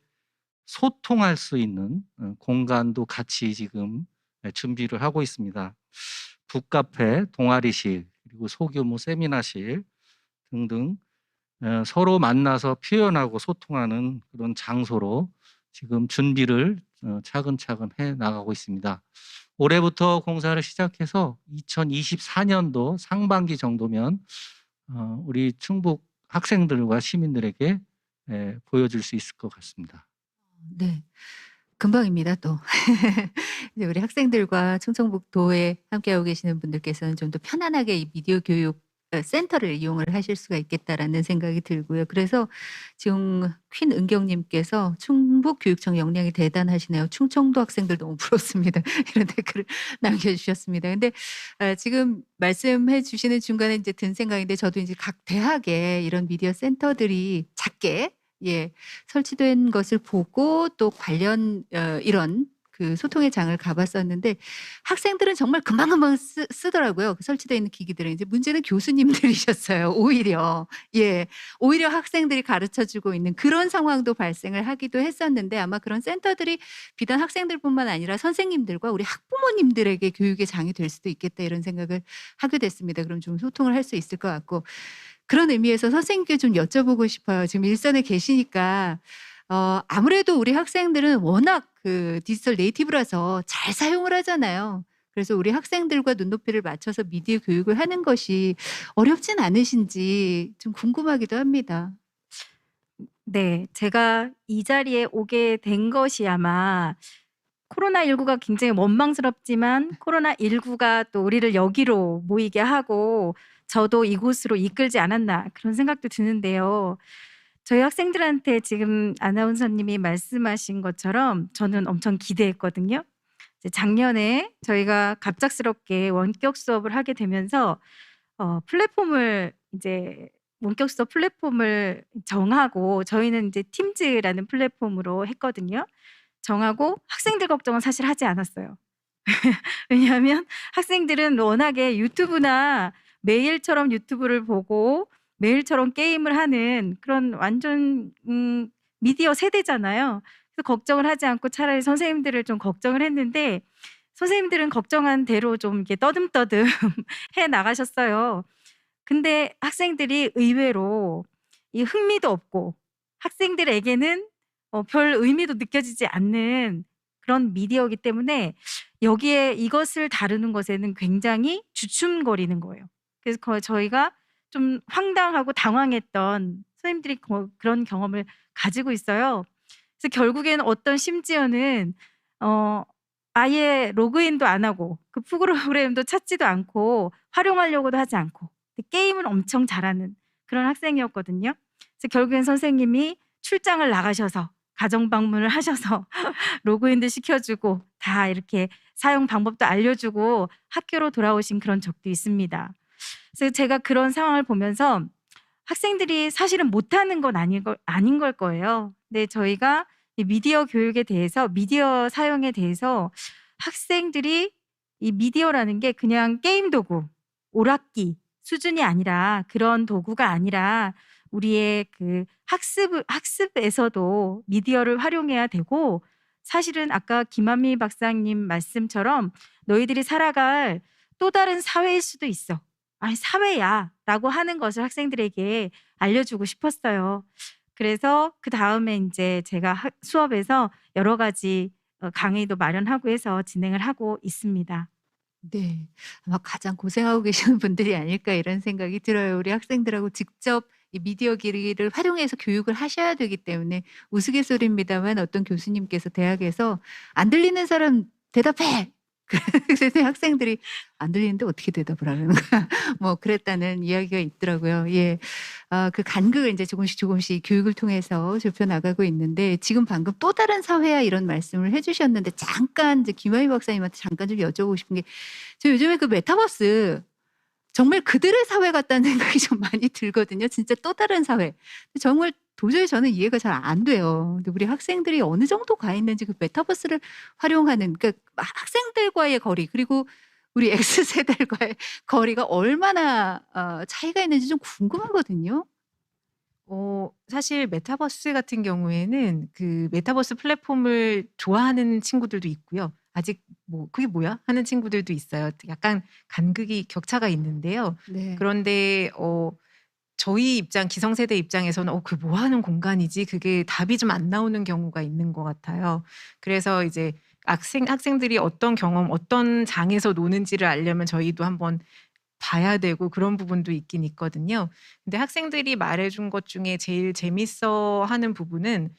소통할 수 있는 공간도 같이 지금 준비를 하고 있습니다. 북카페, 동아리실, 그리고 소규모 세미나실 등등 서로 만나서 표현하고 소통하는 그런 장소로 지금 준비를 차근차근 해 나가고 있습니다. 올해부터 공사를 시작해서 2024년도 상반기 정도면 우리 충북 학생들과 시민들에게 보여줄 수 있을 것 같습니다. 네. 금방입니다 또. 이제 우리 학생들과 충청북도에 함께하고 계시는 분들께서는 좀 더 편안하게 이 미디어 교육 센터를 이용을 하실 수가 있겠다라는 생각이 들고요. 그래서 지금 퀸 은경님께서 "충북교육청 역량이 대단하시네요. 충청도 학생들 너무 부럽습니다." 이런 댓글을 남겨주셨습니다. 근데 지금 말씀해 주시는 중간에 이제 든 생각인데 저도 이제 각 대학에 이런 미디어 센터들이 작게 설치된 것을 보고 또 관련 이런 그 소통의 장을 가 봤었는데 학생들은 정말 금방금방 쓰더라고요, 그 설치되어 있는 기기들은. 이제 문제는 교수님들이셨어요, 오히려. 오히려 학생들이 가르쳐 주고 있는 그런 상황도 발생을 하기도 했었는데 아마 그런 센터들이 비단 학생들뿐만 아니라 선생님들과 우리 학부모님들에게 교육의 장이 될 수도 있겠다 이런 생각을 하게 됐습니다. 그럼 좀 소통을 할 수 있을 것 같고. 그런 의미에서 선생님께 좀 여쭤보고 싶어요. 지금 일선에 계시니까 아무래도 우리 학생들은 워낙 그 디지털 네이티브라서 잘 사용을 하잖아요. 그래서 우리 학생들과 눈높이를 맞춰서 미디어 교육을 하는 것이 어렵진 않으신지 좀 궁금하기도 합니다. 네. 제가 이 자리에 오게 된 것이 아마 코로나19가 굉장히 원망스럽지만 코로나19가 또 우리를 여기로 모이게 하고 저도 이곳으로 이끌지 않았나 그런 생각도 드는데요. 저희 학생들한테 지금 아나운서님이 말씀하신 것처럼 저는 엄청 기대했거든요. 이제 작년에 저희가 갑작스럽게 원격 수업을 하게 되면서 플랫폼을 이제 원격 수업 플랫폼을 정하고 저희는 이제 팀즈라는 플랫폼으로 했거든요. 정하고 학생들 걱정은 사실 하지 않았어요. 왜냐하면 학생들은 워낙에 유튜브나 매일처럼 유튜브를 보고 매일처럼 게임을 하는 그런 완전 미디어 세대잖아요. 그래서 걱정을 하지 않고 차라리 선생님들을 좀 걱정을 했는데 선생님들은 걱정한 대로 좀 이렇게 떠듬떠듬 해 나가셨어요. 근데 학생들이 의외로 이 흥미도 없고 학생들에게는 별 의미도 느껴지지 않는 그런 미디어이기 때문에 여기에 이것을 다루는 것에는 굉장히 주춤거리는 거예요. 그래서 저희가 좀 황당하고 당황했던 선생님들이 그런 경험을 가지고 있어요. 그래서 결국에는 심지어는 아예 로그인도 안 하고 그 프로그램도 찾지도 않고 활용하려고도 하지 않고 게임을 엄청 잘하는 그런 학생이었거든요. 그래서 결국엔 선생님이 출장을 나가셔서 가정 방문을 하셔서 로그인도 시켜주고 다 이렇게 사용 방법도 알려주고 학교로 돌아오신 그런 적도 있습니다. 그래서 제가 그런 상황을 보면서 학생들이 사실은 못하는 건 아닌 걸 거예요. 근데 저희가 이 미디어 교육에 대해서 미디어 사용에 대해서 학생들이 이 미디어라는 게 그냥 게임 도구, 오락기 수준이 아니라 그런 도구가 아니라 우리의 그 학습에서도 미디어를 활용해야 되고 사실은 아까 김한미 박사님 말씀처럼 너희들이 살아갈 또 다른 사회일 수도 있어. 아니 사회야라고 하는 것을 학생들에게 알려주고 싶었어요. 그래서 그 다음에 이제 제가 수업에서 여러 가지 강의도 마련하고 해서 진행을 하고 있습니다. 네. 아마 가장 고생하고 계시는 분들이 아닐까 이런 생각이 들어요. 우리 학생들하고 직접 이 미디어 기기를 활용해서 교육을 하셔야 되기 때문에 우스갯소리입니다만 어떤 교수님께서 대학에서 "안 들리는 사람 대답해." 그래서 학생들이 "안 들리는데 어떻게 대답을 하라는 거야." 뭐 그랬다는 이야기가 있더라고요. 예. 그 간극을 인제 조금씩 교육을 통해서 좁혀 나가고 있는데 지금 방금 "또 다른 사회야." 이런 말씀을 해 주셨는데 잠깐 이제 김하희 박사님한테 잠깐 좀 여쭤보고 싶은 게 저 요즘에 그 메타버스 정말 그들의 사회 같다는 생각이 좀 많이 들거든요. 진짜 또 다른 사회. 정말 도저히 저는 이해가 잘 안 돼요. 근데 우리 학생들이 어느 정도 가 있는지 그 메타버스를 활용하는 그러니까 학생들과의 거리 그리고 우리 X세대들과의 거리가 얼마나 차이가 있는지 좀 궁금하거든요. 사실 메타버스 같은 경우에는 그 메타버스 플랫폼을 좋아하는 친구들도 있고요. 아직 뭐 "그게 뭐야?" 하는 친구들도 있어요. 약간 격차가 있는데요. 네. 그런데 저희 기성세대 입장에서는 그게 뭐 하는 공간이지?' 그게 답이 좀 안 나오는 경우가 있는 것 같아요. 그래서 이제 학생들이 어떤 경험, 어떤 장에서 노는지를 알려면 저희도 한번 봐야 되고 그런 부분도 있긴 있거든요. 근데 학생들이 말해 준 것 중에 제일 재밌어하는 부분은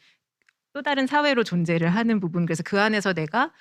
또 다른 사회로 존재를 하는 부분. 그래서 그 안에서 내가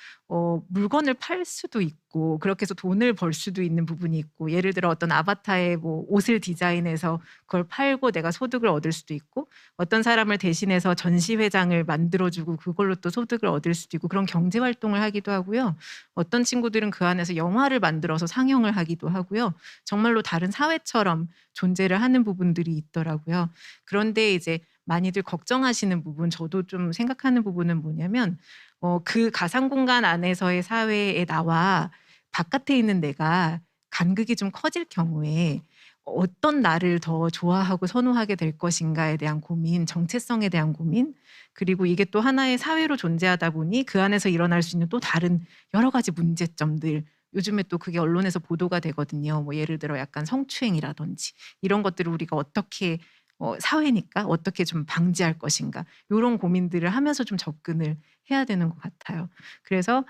물건을 팔 수도 있고 그렇게 해서 돈을 벌 수도 있는 부분이 있고 예를 들어 어떤 아바타의 뭐 옷을 디자인해서 그걸 팔고 내가 소득을 얻을 수도 있고 어떤 사람을 대신해서 전시회장을 만들어 주고 그걸로 또 소득을 얻을 수도 있고 그런 경제 활동을 하기도 하고요. 어떤 친구들은 그 안에서 영화를 만들어서 상영을 하기도 하고요. 정말로 다른 사회처럼 존재를 하는 부분들이 있더라고요. 그런데 이제 많이들 걱정하시는 부분, 저도 좀 생각하는 부분은 뭐냐면 그 가상 공간 안에서의 사회에 나와 바깥에 있는 내가 간극이 좀 커질 경우에 어떤 나를 더 좋아하고 선호하게 될 것인가에 대한 고민, 정체성에 대한 고민, 그리고 이게 또 하나의 사회로 존재하다 보니 그 안에서 일어날 수 있는 또 다른 여러 가지 문제점들, 요즘에 또 그게 언론에서 보도가 되거든요. 뭐 예를 들어 약간 성추행이라든지 이런 것들을 우리가 어떻게 사회니까 어떻게 좀 방지할 것인가 요런 고민들을 하면서 좀 접근을 해야 되는 것 같아요. 그래서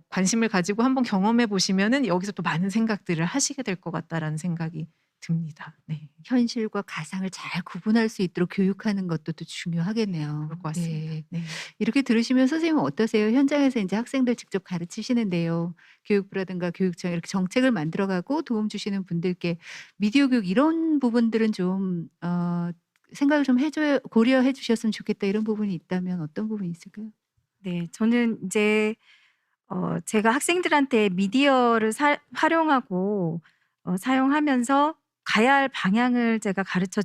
관심을 가지고 한번 경험해 보시면은 여기서 또 많은 생각들을 하시게 될 것 같다라는 생각이 듭니다. 네. 현실과 가상을 잘 구분할 수 있도록 교육하는 것도 또 중요하겠네요. 그럴 것 같습니다. 네. 네. 이렇게 들으시면 선생님은 어떠세요? 현장에서 인제 학생들 직접 가르치시는데요. 교육부라든가 교육청 이렇게 정책을 만들어 가고 도움 주시는 분들께 미디어 교육 이런 부분들은 좀 생각을 좀 고려해 주셨으면 좋겠다 이런 부분이 있다면 어떤 부분이 있을까요? 네. 저는 이제 제가 학생들한테 미디어를 활용하고 사용하면서 가야 할 방향을 제가 가르쳐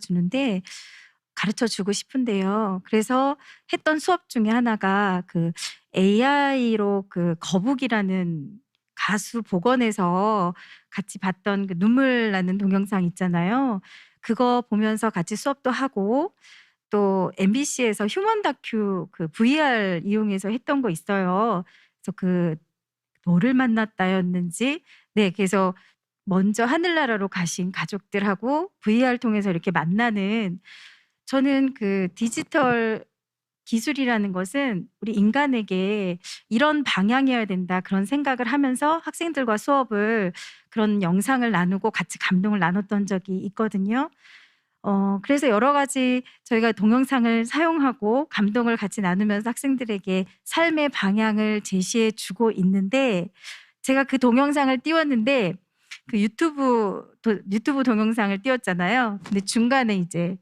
주고 싶은데요. 그래서 했던 수업 중에 하나가 그 AI로 그 거북이라는 가수 복원해서 같이 봤던 그 눈물 나는 동영상 있잖아요. 그거 보면서 같이 수업도 하고 또 MBC에서 휴먼 다큐 그 VR 이용해서 했던 거 있어요. 그래서 그 너를 만났다였는지 네 그래서 먼저 하늘나라로 가신 가족들하고 VR 통해서 이렇게 만나는 저는 그 디지털 기술이라는 것은 우리 인간에게 이런 방향이어야 된다 그런 생각을 하면서 학생들과 수업을 그런 영상을 나누고 같이 감동을 나눴던 적이 있거든요. 그래서 여러 가지 저희가 동영상을 사용하고 감동을 같이 나누면서 학생들에게 삶의 방향을 제시해 주고 있는데 제가 그 동영상을 띄웠는데 그 유튜브 동영상을 띄웠잖아요. 근데 중간에 이제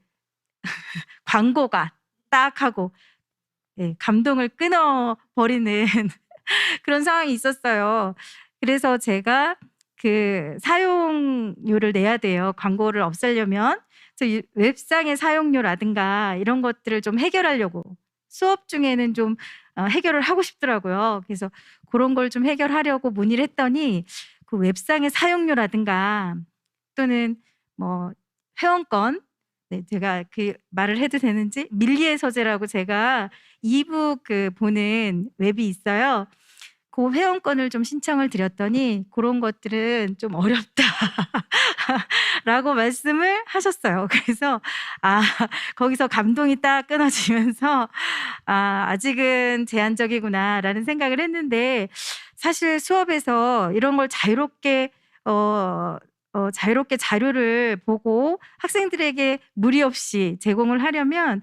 광고가 딱 하고 네, 감동을 끊어버리는 그런 상황이 있었어요. 그래서 제가 그 사용료를 내야 돼요. 광고를 없애려면. 그래서 웹상의 사용료라든가 이런 것들을 좀 해결하려고 수업 중에는 좀 해결을 하고 싶더라고요. 그래서 그런 걸 좀 해결하려고 문의를 했더니 그 웹상의 사용료라든가 또는 뭐 회원권 네, 제가 그 말을 해도 되는지 밀리의 서재라고 제가 이북 그 보는 웹이 있어요. 그 회원권을 좀 신청을 드렸더니 그런 것들은 좀 어렵다라고 말씀을 하셨어요. 그래서 거기서 감동이 딱 끊어지면서 아직은 제한적이구나라는 생각을 했는데 사실 수업에서 이런 걸 자유롭게 자료를 보고 학생들에게 무리 없이 제공을 하려면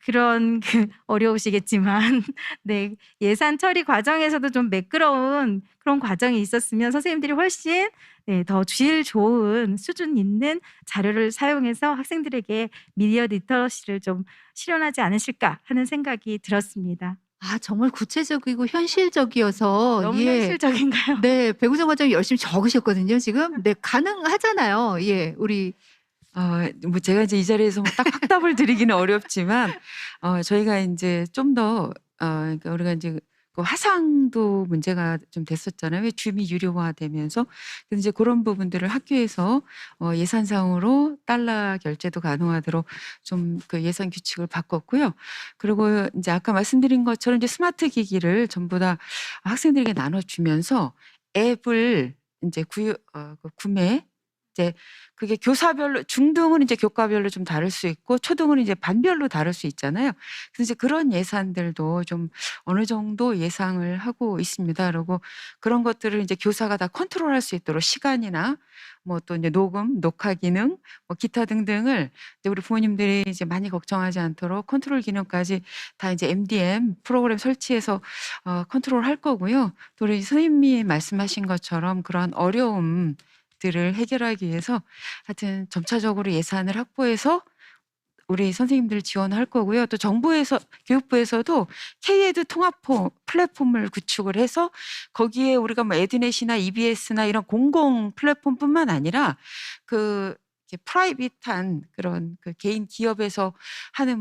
그런 어려우시겠지만 네, 예산 처리 과정에서도 좀 매끄러운 그런 과정이 있었으면 선생님들이 훨씬 네, 더 질 좋은 수준 있는 자료를 사용해서 학생들에게 미디어 리터러시를 좀 실현하지 않으실까 하는 생각이 들었습니다. 정말 구체적이고 현실적이어서 너무 현실적인가요? 네, 배구정 과장이 열심히 적으셨거든요, 지금. 네, 가능하잖아요. 예, 우리 뭐 제가 이제 이 자리에서 뭐 딱 확답을 드리기는 어렵지만 저희가 이제 좀 더 그러니까 우리가 이제 그 화상도 문제가 좀 됐었잖아요. 왜 줌이 유료화되면서. 그래서 이제 그런 부분들을 학교에서 예산상으로 달러 결제도 가능하도록 좀 그 예산 규칙을 바꿨고요. 그리고 이제 아까 말씀드린 것처럼 이제 스마트 기기를 전부 다 학생들에게 나눠주면서 앱을 이제 구매 이제 그게 교사별로 중등은 이제 교과별로 좀 다를 수 있고 초등은 이제 반별로 다를 수 있잖아요. 그래서 이제 그런 예산들도 좀 어느 정도 예상을 하고 있습니다. 그리고 그런 것들을 이제 교사가 다 컨트롤할 수 있도록 시간이나 뭐 또 이제 녹음, 녹화 기능, 뭐 기타 등등을 이제 우리 부모님들이 이제 많이 걱정하지 않도록 컨트롤 기능까지 다 이제 MDM 프로그램 설치해서 컨트롤할 거고요. 또 우리 선생님이 말씀하신 것처럼 그런 어려움들을 해결하기 위해서 하여튼 점차적으로 예산을 확보해서 우리 선생님들 지원할 거고요. 또 정부에서 교육부에서도 K-에드 통합 플랫폼을 구축을 해서 거기에 우리가 뭐 에듀넷이나 EBS나 이런 공공 플랫폼뿐만 아니라 그 이렇게 프라이빗한 그런 그 개인 기업에서 하는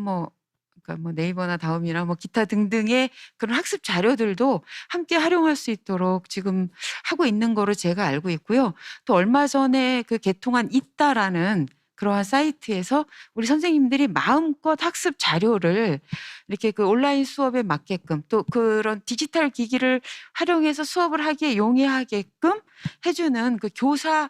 그러니까 뭐 네이버나 다음이나 뭐 기타 등등의 그런 학습 자료들도 함께 활용할 수 있도록 지금 하고 있는 거로 제가 알고 있고요. 또 얼마 전에 그 개통한 있다라는 그러한 사이트에서 우리 선생님들이 마음껏 학습 자료를 이렇게 그 온라인 수업에 맞게끔 또 그런 디지털 기기를 활용해서 수업을 하기에 용이하게끔 해주는 그 교사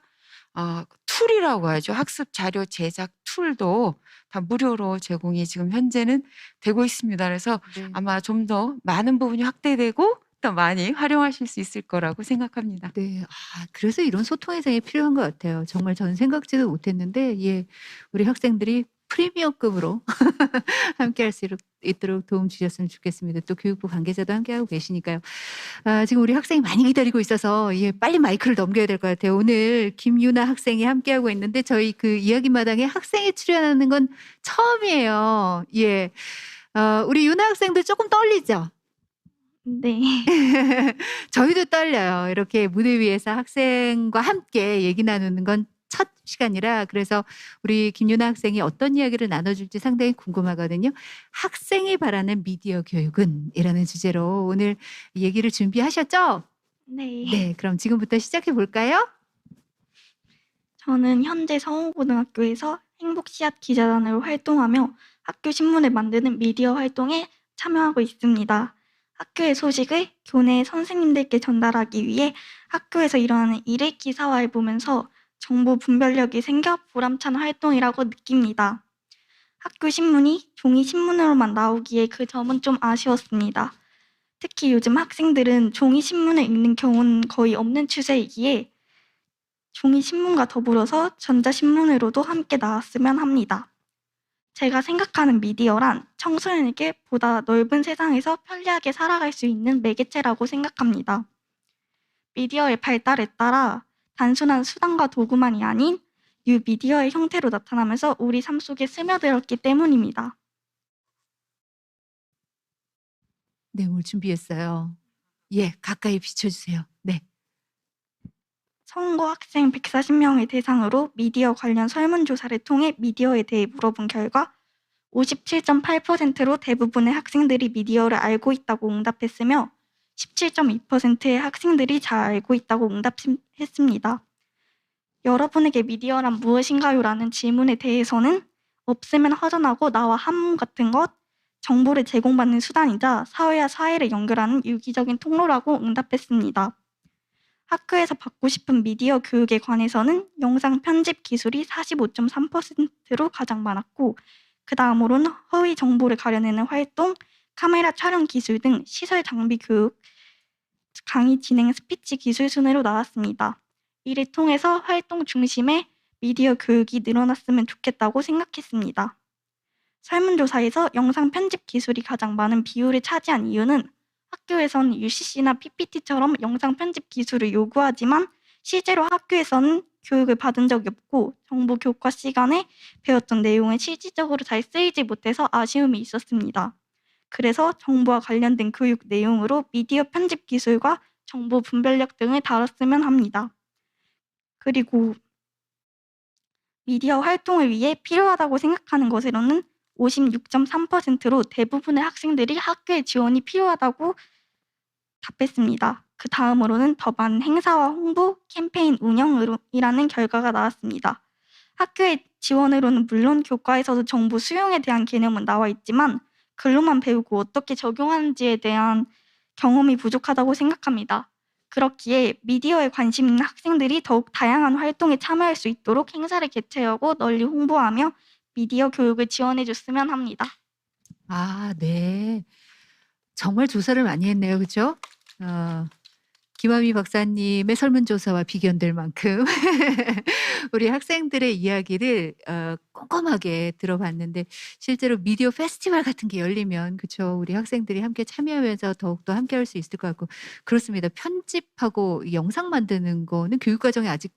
툴이라고 하죠. 학습 자료 제작 툴도 다 무료로 제공이 지금 현재는 되고 있습니다. 그래서 네. 아마 좀 더 많은 부분이 확대되고 더 많이 활용하실 수 있을 거라고 생각합니다. 네. 그래서 이런 소통 회상이 필요한 것 같아요. 정말 저는 생각지도 못했는데 예, 우리 학생들이 프리미엄급으로 함께할 수 있도록 도움 주셨으면 좋겠습니다. 또 교육부 관계자도 함께하고 계시니까요. 지금 우리 학생이 많이 기다리고 있어서 예, 빨리 마이크를 넘겨야 될 것 같아요. 오늘 김유나 학생이 함께하고 있는데 저희 그 이야기마당에 학생이 출연하는 건 처음이에요. 예, 우리 유나 학생들 조금 떨리죠? 네. 저희도 떨려요. 이렇게 무대 위에서 학생과 함께 얘기 나누는 건 첫 시간이라 그래서 우리 김유나 학생이 어떤 이야기를 나눠줄지 상당히 궁금하거든요. 학생이 바라는 미디어 교육은 이라는 주제로 오늘 얘기를 준비하셨죠? 네. 네, 그럼 지금부터 시작해 볼까요? 저는 현재 성우고등학교에서 행복씨앗 기자단으로 활동하며 학교 신문을 만드는 미디어 활동에 참여하고 있습니다. 학교의 소식을 교내 선생님들께 전달하기 위해 학교에서 일어나는 일을 기사화해 보면서 정보 분별력이 생겨 보람찬 활동이라고 느낍니다. 학교 신문이 종이 신문으로만 나오기에 그 점은 좀 아쉬웠습니다. 특히 요즘 학생들은 종이 신문을 읽는 경우는 거의 없는 추세이기에 종이 신문과 더불어서 전자신문으로도 함께 나왔으면 합니다. 제가 생각하는 미디어란 청소년에게 보다 넓은 세상에서 편리하게 살아갈 수 있는 매개체라고 생각합니다. 미디어의 발달에 따라 단순한 수단과 도구만이 아닌 뉴미디어의 형태로 나타나면서 우리 삶 속에 스며들었기 때문입니다. 네, 뭘 준비했어요? 예, 가까이 비춰주세요. 네. 서울고 학생 140명을 대상으로 미디어 관련 설문조사를 통해 미디어에 대해 물어본 결과 57.8%로 대부분의 학생들이 미디어를 알고 있다고 응답했으며 17.2%의 학생들이 잘 알고 있다고 응답했습니다. 여러분에게 미디어란 무엇인가요? 라는 질문에 대해서는 없으면 허전하고 나와 한문 같은 것, 정보를 제공받는 수단이자 사회와 사회를 연결하는 유기적인 통로라고 응답했습니다. 학교에서 받고 싶은 미디어 교육에 관해서는 영상 편집 기술이 45.3%로 가장 많았고 그 다음으로는 허위 정보를 가려내는 활동, 카메라 촬영 기술 등 시설 장비 교육, 강의 진행 스피치 기술 순으로 나왔습니다. 이를 통해서 활동 중심의 미디어 교육이 늘어났으면 좋겠다고 생각했습니다. 설문조사에서 영상 편집 기술이 가장 많은 비율을 차지한 이유는 학교에서는 UCC나 PPT처럼 영상 편집 기술을 요구하지만 실제로 학교에서는 교육을 받은 적이 없고 정보 교과 시간에 배웠던 내용을 실질적으로 잘 쓰이지 못해서 아쉬움이 있었습니다. 그래서 정보와 관련된 교육 내용으로 미디어 편집 기술과 정보 분별력 등을 다뤘으면 합니다. 그리고 미디어 활동을 위해 필요하다고 생각하는 것으로는 56.3%로 대부분의 학생들이 학교의 지원이 필요하다고 답했습니다. 그 다음으로는 더 많은 행사와 홍보, 캠페인 운영이라는 결과가 나왔습니다. 학교의 지원으로는 물론 교과에서도 정보 수용에 대한 개념은 나와 있지만 글로만 배우고 어떻게 적용하는지에 대한 경험이 부족하다고 생각합니다. 그렇기에 미디어에 관심 있는 학생들이 더욱 다양한 활동에 참여할 수 있도록 행사를 개최하고 널리 홍보하며 미디어 교육을 지원해 줬으면 합니다. 아, 네. 정말 조사를 많이 했네요. 그죠? 김아미 박사님의 설문조사와 비견될 만큼 우리 학생들의 이야기를 꼼꼼하게 들어봤는데 실제로 미디어 페스티벌 같은 게 열리면 그쵸? 우리 학생들이 함께 참여하면서 더욱더 함께 할 수 있을 것 같고 그렇습니다. 편집하고 이 영상 만드는 거는 교육 과정에 아직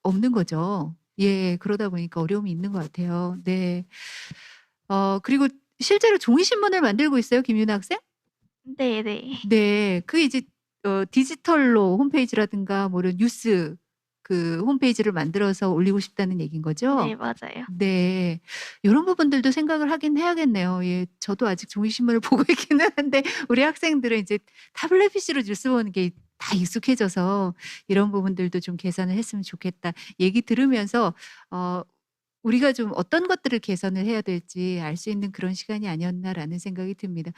없는 거죠. 예, 그러다 보니까 어려움이 있는 것 같아요. 네. 그리고 실제로 종이 신문을 만들고 있어요, 김윤아 학생? 네네. 네. 그 이제 디지털로 홈페이지라든가 뭐 이런 뉴스 그 홈페이지를 만들어서 올리고 싶다는 얘기인 거죠? 네, 맞아요. 네. 요런 부분들도 생각을 하긴 해야겠네요. 예. 저도 아직 종이 신문을 보고 있기는 한데 우리 학생들은 이제 타블렛 PC로 뉴스 보는 게 다 익숙해져서 이런 부분들도 좀 개선을 했으면 좋겠다. 얘기 들으면서 우리가 좀 어떤 것들을 개선을 해야 될지 알 수 있는 그런 시간이 아니었나라는 생각이 듭니다.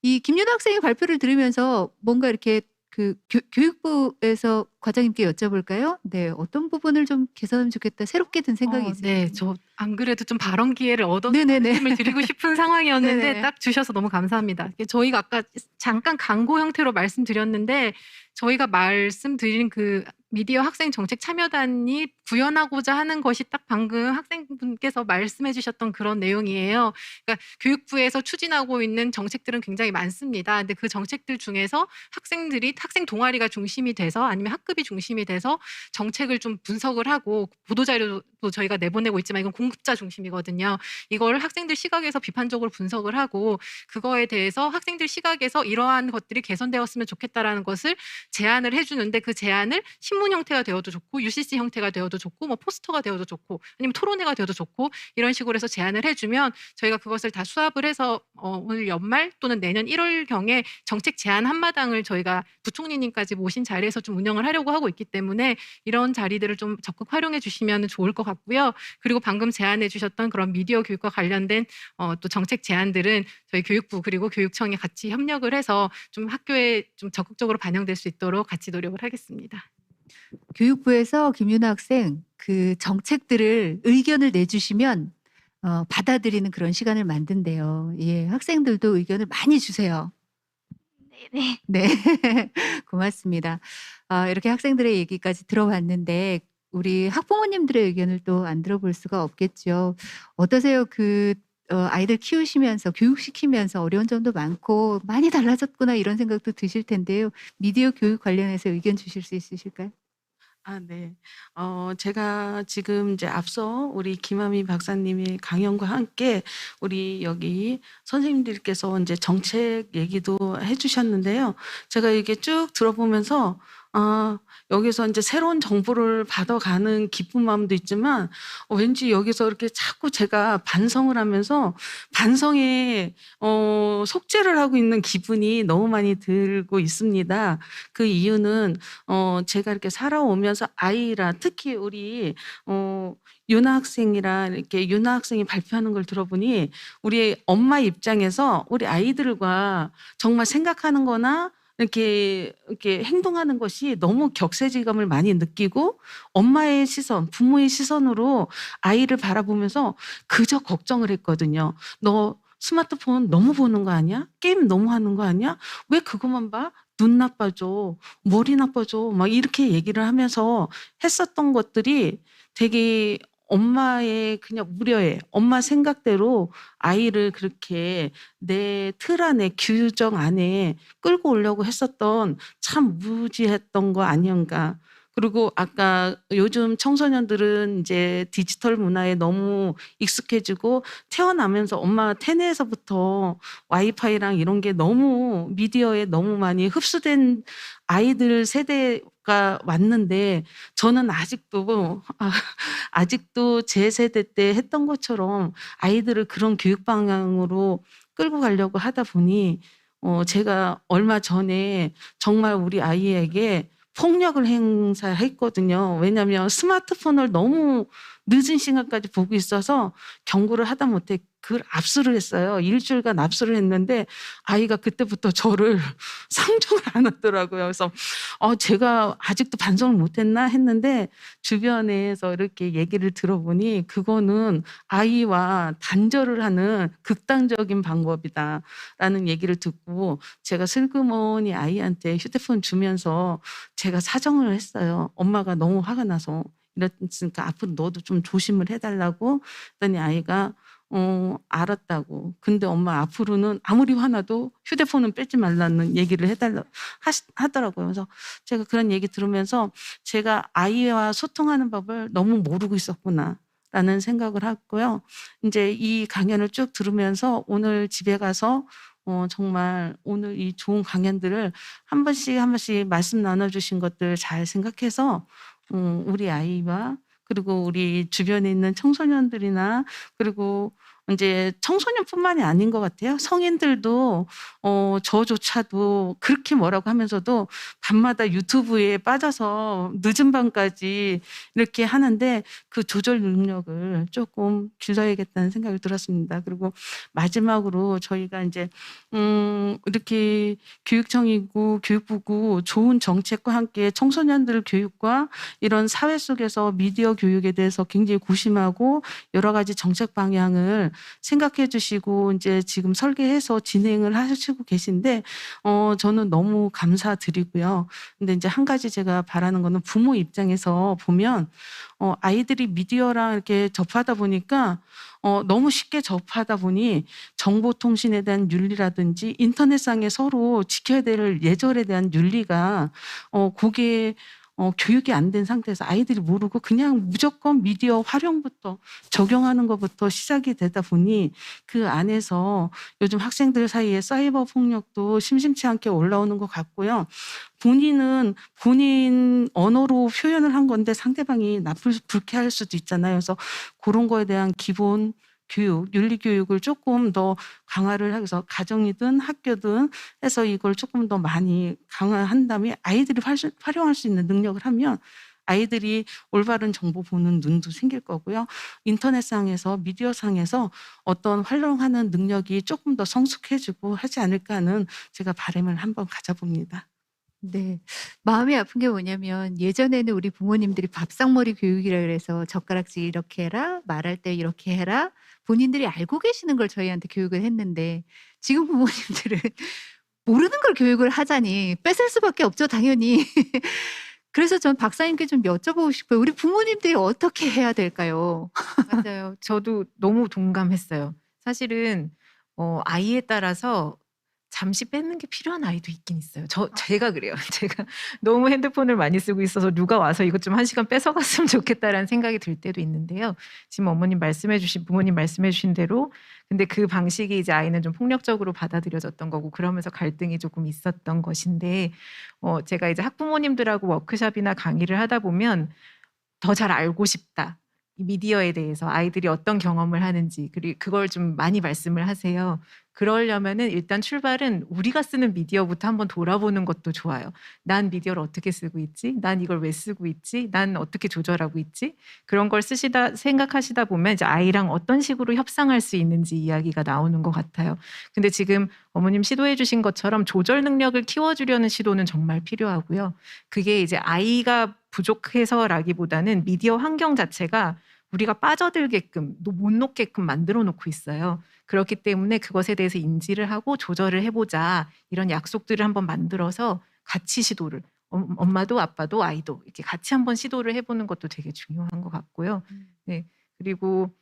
이 김윤아 학생의 발표를 들으면서 뭔가 이렇게 그 교육부에서 과장님께 여쭤볼까요? 네. 어떤 부분을 좀 개선하면 좋겠다 새롭게 든 생각이 있으세요? 네. 저 안 그래도 좀 발언 기회를 얻어서 네네네. 말씀을 드리고 싶은 상황이었는데 네네. 딱 주셔서 너무 감사합니다. 저희가 아까 잠깐 광고 형태로 말씀드렸는데 저희가 말씀드린 그 미디어 학생 정책 참여단이 구현하고자 하는 것이 딱 방금 학생분께서 말씀해 주셨던 그런 내용이에요. 그러니까 교육부에서 추진하고 있는 정책들은 굉장히 많습니다. 근데 그 정책들 중에서 학생들이 학생 동아리가 중심이 돼서 아니면 학급이 중심이 돼서 정책을 좀 분석을 하고 보도자료도 저희가 내보내고 있지만 이건 공급자 중심이거든요. 이걸 학생들 시각에서 비판적으로 분석을 하고 그거에 대해서 학생들 시각에서 이러한 것들이 개선되었으면 좋겠다라는 것을 제안을 해주는데 그 제안을 신문 신문 형태가 되어도 좋고 UCC 형태가 되어도 좋고 뭐 포스터가 되어도 좋고 아니면 토론회가 되어도 좋고 이런 식으로 해서 제안을 해주면 저희가 그것을 다 수합을 해서 오늘 연말 또는 내년 1월경에 정책 제안 한마당을 저희가 부총리님까지 모신 자리에서 좀 운영을 하려고 하고 있기 때문에 이런 자리들을 좀 적극 활용해 주시면 좋을 것 같고요. 그리고 방금 제안해 주셨던 그런 미디어 교육과 관련된 또 정책 제안들은 저희 교육부 그리고 교육청이 같이 협력을 해서 좀 학교에 좀 적극적으로 반영될 수 있도록 같이 노력을 하겠습니다. 교육부에서 김윤아 학생 그 정책들을 의견을 내주시면 받아들이는 그런 시간을 만든대요. 예, 학생들도 의견을 많이 주세요. 네네. 네, 고맙습니다. 이렇게 학생들의 얘기까지 들어봤는데 우리 학부모님들의 의견을 또 안 들어볼 수가 없겠죠. 어떠세요? 아이들 키우시면서 교육시키면서 어려운 점도 많고 많이 달라졌구나 이런 생각도 드실 텐데요. 미디어 교육 관련해서 의견 주실 수 있으실까요? 네. 제가 지금 이제 앞서 우리 김아미 박사님의 강연과 함께 우리 여기 선생님들께서 이제 정책 얘기도 해주셨는데요. 제가 이게 쭉 들어보면서 여기서 이제 새로운 정보를 받아가는 기쁜 마음도 있지만 왠지 여기서 이렇게 자꾸 제가 반성을 하면서 반성에 속죄를 하고 있는 기분이 너무 많이 들고 있습니다. 그 이유는 제가 이렇게 살아오면서 아이라 특히 우리 윤아 학생이라 이렇게 윤아 학생이 발표하는 걸 들어보니 우리 엄마 입장에서 우리 아이들과 정말 생각하는 거나 이렇게 행동하는 것이 너무 격세지감을 많이 느끼고 엄마의 시선, 부모의 시선으로 아이를 바라보면서 그저 걱정을 했거든요. 너 스마트폰 너무 보는 거 아니야? 게임 너무 하는 거 아니야? 왜 그것만 봐? 눈 나빠져, 머리 나빠져, 막 이렇게 얘기를 하면서 했었던 것들이 되게 엄마의 그냥 우려에 엄마 생각대로 아이를 그렇게 내 틀 안에 규정 안에 끌고 오려고 했었던 참 무지했던 거 아니었가. 그리고 아까 요즘 청소년들은 이제 디지털 문화에 너무 익숙해지고 태어나면서 엄마 태내에서부터 와이파이랑 이런 게 너무 미디어에 너무 많이 흡수된 아이들 세대가 왔는데 저는 아직도 제 세대 때 했던 것처럼 아이들을 그런 교육 방향으로 끌고 가려고 하다 보니 제가 얼마 전에 정말 우리 아이에게 폭력을 행사했거든요. 왜냐하면 스마트폰을 너무 늦은 시간까지 보고 있어서 경고를 하다 못해 그걸 압수를 했어요. 일주일간 압수를 했는데 아이가 그때부터 저를 상종을 안 하더라고요. 그래서 제가 아직도 반성을 못했나 했는데 주변에서 이렇게 얘기를 들어보니 그거는 아이와 단절을 하는 극단적인 방법이다라는 얘기를 듣고 제가 슬그머니 아이한테 휴대폰 주면서 제가 사정을 했어요. 엄마가 너무 화가 나서 이랬으니까 앞으로 너도 좀 조심을 해달라고 했더니 아이가 알았다고. 근데 엄마 앞으로는 아무리 화나도 휴대폰은 뺏지 말라는 얘기를 하더라고요. 그래서 제가 그런 얘기 들으면서 제가 아이와 소통하는 법을 너무 모르고 있었구나라는 생각을 했고요. 이제 이 강연을 쭉 들으면서 오늘 집에 가서 정말 오늘 이 좋은 강연들을 한 번씩 말씀 나눠주신 것들 잘 생각해서 우리 아이와 그리고 우리 주변에 있는 청소년들이나 그리고 이제 청소년뿐만이 아닌 것 같아요. 성인들도 저조차도 그렇게 뭐라고 하면서도 밤마다 유튜브에 빠져서 늦은 밤까지 이렇게 하는데 그 조절 능력을 조금 길러야겠다는 생각이 들었습니다. 그리고 마지막으로 저희가 이제 이렇게 교육청이고 교육부고 좋은 정책과 함께 청소년들 교육과 이런 사회 속에서 미디어 교육에 대해서 굉장히 고심하고 여러 가지 정책 방향을 생각해 주시고 이제 지금 설계해서 진행을 하시고 계신데 저는 너무 감사드리고요. 근데 이제 한 가지 제가 바라는 거는 부모 입장에서 보면 아이들이 미디어랑 이렇게 접하다 보니까 너무 쉽게 접하다 보니 정보통신에 대한 윤리라든지 인터넷상에 서로 지켜야 될 예절에 대한 윤리가 그게 교육이 안 된 상태에서 아이들이 모르고 그냥 무조건 미디어 활용부터 적용하는 것부터 시작이 되다 보니 그 안에서 요즘 학생들 사이에 사이버 폭력도 심심치 않게 올라오는 것 같고요. 본인은 본인 언어로 표현을 한 건데 상대방이 불쾌할 수도 있잖아요. 그래서 그런 거에 대한 기본 교육, 윤리 교육을 조금 더 강화를 해서 가정이든 학교든 해서 이걸 조금 더 많이 강화한 다음에 아이들이 활용할 수 있는 능력을 하면 아이들이 올바른 정보 보는 눈도 생길 거고요. 인터넷상에서 미디어상에서 어떤 활용하는 능력이 조금 더 성숙해지고 하지 않을까 하는 제가 바람을 한번 가져봅니다. 네. 마음이 아픈 게 뭐냐면 예전에는 우리 부모님들이 밥상머리 교육이라 그래서 젓가락질 이렇게 해라, 말할 때 이렇게 해라, 본인들이 알고 계시는 걸 저희한테 교육을 했는데 지금 부모님들은 모르는 걸 교육을 하자니 뺏을 수밖에 없죠, 당연히. 그래서 전 박사님께 좀 여쭤보고 싶어요. 우리 부모님들이 어떻게 해야 될까요? 맞아요. 저도 너무 동감했어요. 사실은 아이에 따라서 잠시 뺏는 게 필요한 아이도 있긴 있어요. 제가 그래요. 제가 너무 핸드폰을 많이 쓰고 있어서 누가 와서 이것 좀 1시간 뺏어갔으면 좋겠다라는 생각이 들 때도 있는데요. 지금 부모님 말씀해 주신 대로 근데 그 방식이 이제 아이는 좀 폭력적으로 받아들여졌던 거고 그러면서 갈등이 조금 있었던 것인데 제가 이제 학부모님들하고 워크숍이나 강의를 하다 보면 더 잘 알고 싶다. 이 미디어에 대해서 아이들이 어떤 경험을 하는지 그리고 그걸 좀 많이 말씀을 하세요. 그러려면은 일단 출발은 우리가 쓰는 미디어부터 한번 돌아보는 것도 좋아요. 난 미디어를 어떻게 쓰고 있지? 난 이걸 왜 쓰고 있지? 난 어떻게 조절하고 있지? 그런 걸 생각하시다 보면 이제 아이랑 어떤 식으로 협상할 수 있는지 이야기가 나오는 것 같아요. 근데 지금 어머님 시도해 주신 것처럼 조절 능력을 키워주려는 시도는 정말 필요하고요. 그게 이제 아이가 부족해서라기보다는 미디어 환경 자체가 우리가 빠져들게끔 못 놓게끔 만들어 놓고 있어요. 그렇기 때문에 그것에 대해서 인지를 하고 조절을 해보자 이런 약속들을 한번 만들어서 같이 시도를 엄마도 아빠도 아이도 이렇게 같이 한번 시도를 해보는 것도 되게 중요한 것 같고요. 네 그리고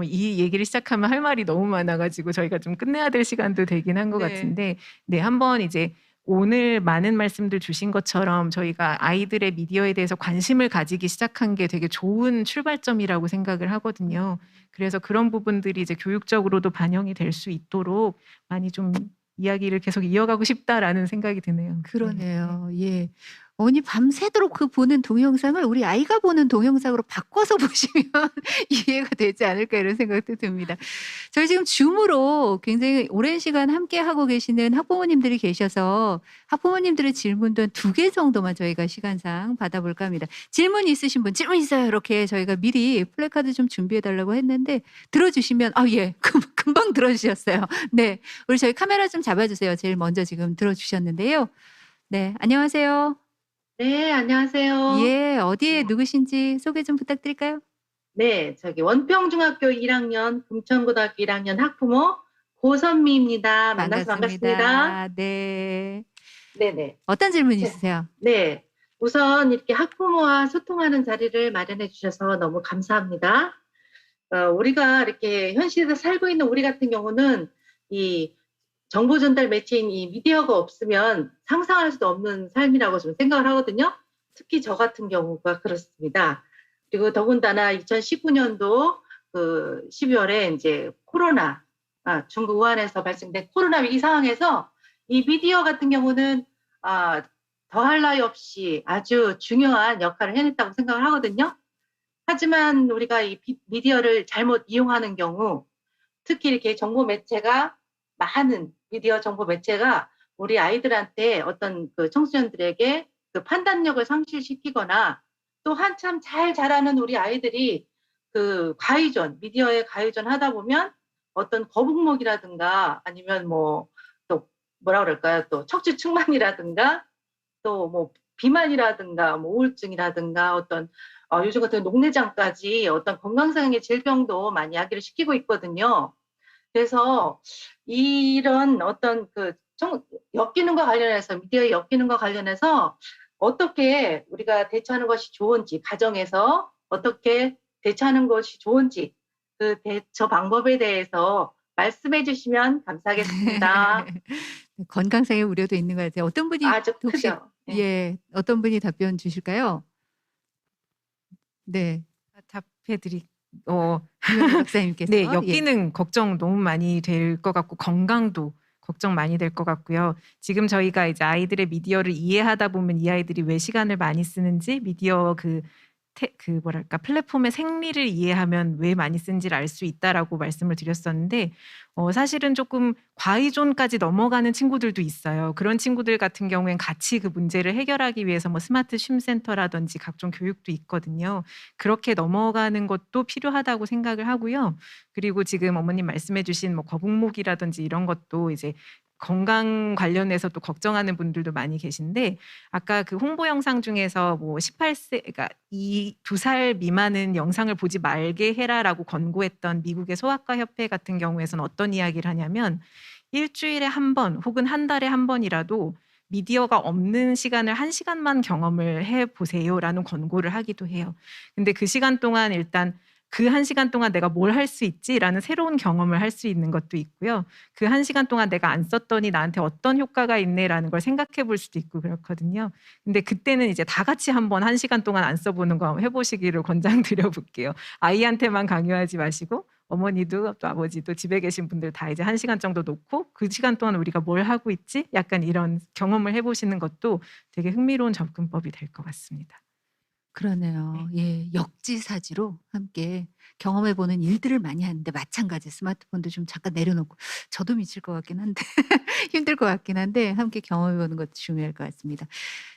이 얘기를 시작하면 할 말이 너무 많아가지고 저희가 좀 끝내야 될 시간도 되긴 한 것 네. 같은데 네 한번 이제 오늘 많은 말씀들 주신 것처럼 저희가 아이들의 미디어에 대해서 관심을 가지기 시작한 게 되게 좋은 출발점이라고 생각을 하거든요. 그래서 그런 부분들이 이제 교육적으로도 반영이 될 수 있도록 많이 좀 이야기를 계속 이어가고 싶다라는 생각이 드네요. 그러네요. 예. 어머니 밤새도록 그 보는 동영상을 우리 아이가 보는 동영상으로 바꿔서 보시면 이해가 되지 않을까 이런 생각도 듭니다. 저희 지금 줌으로 굉장히 오랜 시간 함께 하고 계시는 학부모님들이 계셔서 학부모님들의 질문도 한 2개 정도만 저희가 시간상 받아볼까 합니다. 질문 있으신 분 질문 있어요. 이렇게 저희가 미리 플래카드 좀 준비해 달라고 했는데 들어주시면 예. 금방 들어주셨어요. 네. 우리 저희 카메라 좀 잡아주세요. 제일 먼저 지금 들어주셨는데요. 네. 안녕하세요. 네, 안녕하세요. 예. 어디에 누구신지 소개 좀 부탁드릴까요? 네, 저기 원평중학교 1학년, 금천고등학교 1학년 학부모 고선미입니다. 만나서 반갑습니다. 네. 네네. 어떤 질문 네. 있으세요? 네. 우선 이렇게 학부모와 소통하는 자리를 마련해 주셔서 너무 감사합니다. 우리가 이렇게 현실에서 살고 있는 우리 같은 경우는 이 정보 전달 매체인 이 미디어가 없으면 상상할 수도 없는 삶이라고 좀 생각을 하거든요. 특히 저 같은 경우가 그렇습니다. 그리고 더군다나 2019년도 그 12월에 이제 코로나, 중국 우한에서 발생된 코로나 이 상황에서 이 미디어 같은 경우는 더할 나위 없이 아주 중요한 역할을 해냈다고 생각을 하거든요. 하지만 우리가 이 미디어를 잘못 이용하는 경우, 특히 이렇게 정보 매체가 많은 미디어 정보 매체가 우리 아이들한테 어떤 그 청소년들에게 그 판단력을 상실시키거나 또 한참 잘 자라는 우리 아이들이 그 가의존, 미디어에 가의존 하다 보면 어떤 거북목이라든가 아니면 또 뭐라 그럴까요? 또 척추 측만이라든가 또 뭐 비만이라든가 뭐 우울증이라든가 어떤 요즘 같은 녹내장까지 어떤 건강상의 질병도 많이 야기를 시키고 있거든요. 그래서 이런 어떤 엮이는과 관련해서 미디어에 엮이는과 관련해서 어떻게 우리가 대처하는 것이 좋은지 가정에서 어떻게 대처하는 것이 좋은지 그 대처 방법에 대해서 말씀해 주시면 감사하겠습니다. 건강상의 우려도 있는 것 같아요. 어떤 분이 아주 혹시 크죠. 예, 어떤 분이 답변 주실까요? 네, 답해드리. 김현미 박사님께서. 네, 예. 역기능 걱정 너무 많이 될 것 같고 건강도 걱정 많이 될 것 같고요. 지금 저희가 이제 아이들의 미디어를 이해하다 보면 이 아이들이 왜 시간을 많이 쓰는지 미디어 그 뭐랄까 플랫폼의 생리를 이해하면 왜 많이 쓰는지를 알 수 있다라고 말씀을 드렸었는데 사실은 조금 과의존까지 넘어가는 친구들도 있어요. 그런 친구들 같은 경우엔 같이 그 문제를 해결하기 위해서 뭐 스마트 쉼센터라든지 각종 교육도 있거든요. 그렇게 넘어가는 것도 필요하다고 생각을 하고요. 그리고 지금 어머님 말씀해 주신 뭐 거북목이라든지 이런 것도 이제 건강 관련해서 또 걱정하는 분들도 많이 계신데 아까 그 홍보 영상 중에서 뭐 18세 그러니까 이 2살 미만은 영상을 보지 말게 해라라고 권고했던 미국의 소아과 협회 같은 경우에서는 어떤 이야기를 하냐면 일주일에 한 번 혹은 한 달에 한 번이라도 미디어가 없는 시간을 1시간만 경험을 해 보세요라는 권고를 하기도 해요. 근데 그 시간 동안 일단 그 1시간 동안 내가 뭘 할 수 있지라는 새로운 경험을 할 수 있는 것도 있고요. 그 1시간 동안 내가 안 썼더니 나한테 어떤 효과가 있네라는 걸 생각해 볼 수도 있고 그렇거든요. 근데 그때는 이제 다 같이 한번 1시간 동안 안 써보는 거 한번 해보시기를 권장드려 볼게요. 아이한테만 강요하지 마시고 어머니도 또 아버지도 집에 계신 분들 다 이제 1시간 정도 놓고 그 시간 동안 우리가 뭘 하고 있지? 약간 이런 경험을 해보시는 것도 되게 흥미로운 접근법이 될 것 같습니다. 그러네요. 예, 역지사지로 함께 경험해보는 일들을 많이 하는데 마찬가지 스마트폰도 좀 잠깐 내려놓고 저도 미칠 것 같긴 한데 힘들 것 같긴 한데 함께 경험해보는 것도 중요할 것 같습니다.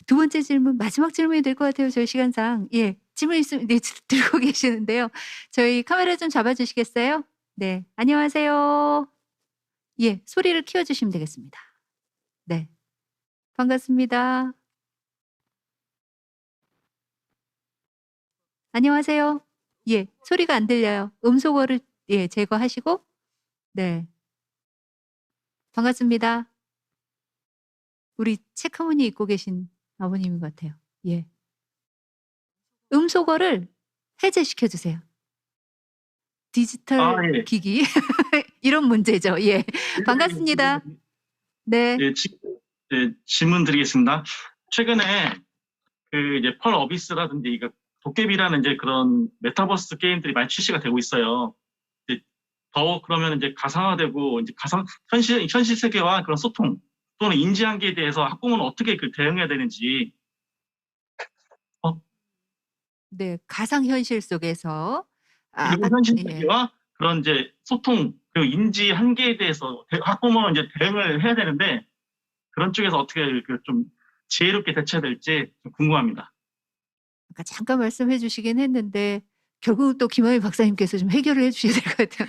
두 번째 질문, 마지막 질문이 될 것 같아요. 저희 시간상. 예, 질문 있으면 네, 들고 계시는데요. 저희 카메라 좀 잡아주시겠어요? 네, 안녕하세요. 예, 소리를 키워주시면 되겠습니다. 네, 반갑습니다. 안녕하세요. 예, 소리가 안 들려요. 음소거를 예, 제거하시고 네. 반갑습니다. 우리 체크무늬 입고 계신 아버님인 것 같아요. 예. 음소거를 해제시켜 주세요. 디지털 예. 기기 이런 문제죠. 예. 반갑습니다. 네. 예, 질문 드리겠습니다. 최근에 그 이제 펄 어비스라든지 이거 도깨비라는 이제 그런 메타버스 게임들이 많이 출시가 되고 있어요. 이제 더 그러면 이제 가상화되고 이제 현실 세계와 그런 소통 또는 인지 한계에 대해서 학부모는 어떻게 그 대응해야 되는지. 네, 가상 현실 속에서 그리고 현실 세계와 그런 이제 소통 그리고 인지 한계에 대해서 학부모는 이제 대응을 해야 되는데 그런 쪽에서 어떻게 좀 지혜롭게 대처해야 될지 좀 궁금합니다. 아까 잠깐 말씀해 주시긴 했는데 결국 또 김하미 박사님께서 좀 해결을 해 주셔야 될 것 같아요.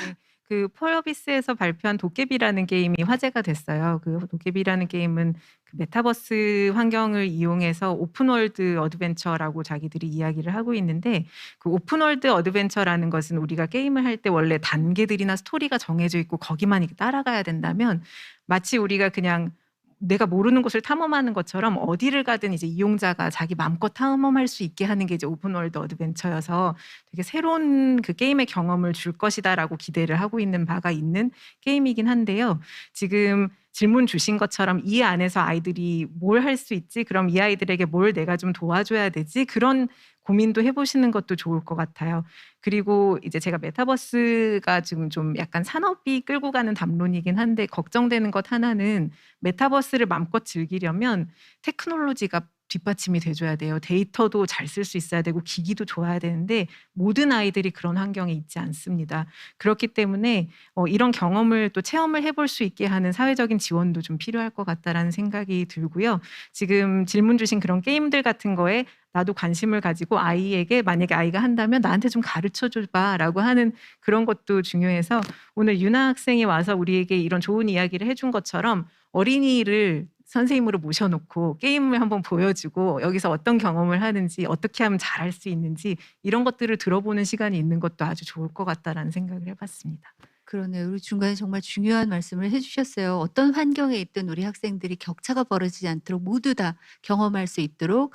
네. 그 폴어비스에서 발표한 도깨비라는 게임이 화제가 됐어요. 그 도깨비라는 게임은 그 메타버스 환경을 이용해서 오픈월드 어드벤처라고 자기들이 이야기를 하고 있는데 그 오픈월드 어드벤처라는 것은 우리가 게임을 할 때 원래 단계들이나 스토리가 정해져 있고 거기만 이렇게 따라가야 된다면 마치 우리가 그냥 내가 모르는 곳을 탐험하는 것처럼 어디를 가든 이제 이용자가 자기 마음껏 탐험할 수 있게 하는 게 이제 오픈월드 어드벤처여서 되게 새로운 그 게임의 경험을 줄 것이다라고 기대를 하고 있는 바가 있는 게임이긴 한데요. 지금 질문 주신 것처럼 이 안에서 아이들이 뭘 할 수 있지? 그럼 이 아이들에게 뭘 내가 좀 도와줘야 되지? 그런 고민도 해보시는 것도 좋을 것 같아요. 그리고 이제 제가 메타버스가 지금 좀 약간 산업이 끌고 가는 담론이긴 한데 걱정되는 것 하나는 메타버스를 마음껏 즐기려면 테크놀로지가 뒷받침이 돼줘야 돼요. 데이터도 잘 쓸 수 있어야 되고 기기도 좋아야 되는데 모든 아이들이 그런 환경에 있지 않습니다. 그렇기 때문에 이런 경험을 또 체험을 해볼 수 있게 하는 사회적인 지원도 좀 필요할 것 같다라는 생각이 들고요. 지금 질문 주신 그런 게임들 같은 거에 나도 관심을 가지고 아이에게 만약에 아이가 한다면 나한테 좀 가르쳐 줘봐라고 하는 그런 것도 중요해서 오늘 유나 학생이 와서 우리에게 이런 좋은 이야기를 해준 것처럼 어린이를 선생님으로 모셔놓고 게임을 한번 보여주고 여기서 어떤 경험을 하는지 어떻게 하면 잘할 수 있는지 이런 것들을 들어보는 시간이 있는 것도 아주 좋을 것 같다라는 생각을 해봤습니다. 그러네요. 우리 중간에 정말 중요한 말씀을 해주셨어요. 어떤 환경에 있든 우리 학생들이 격차가 벌어지지 않도록 모두 다 경험할 수 있도록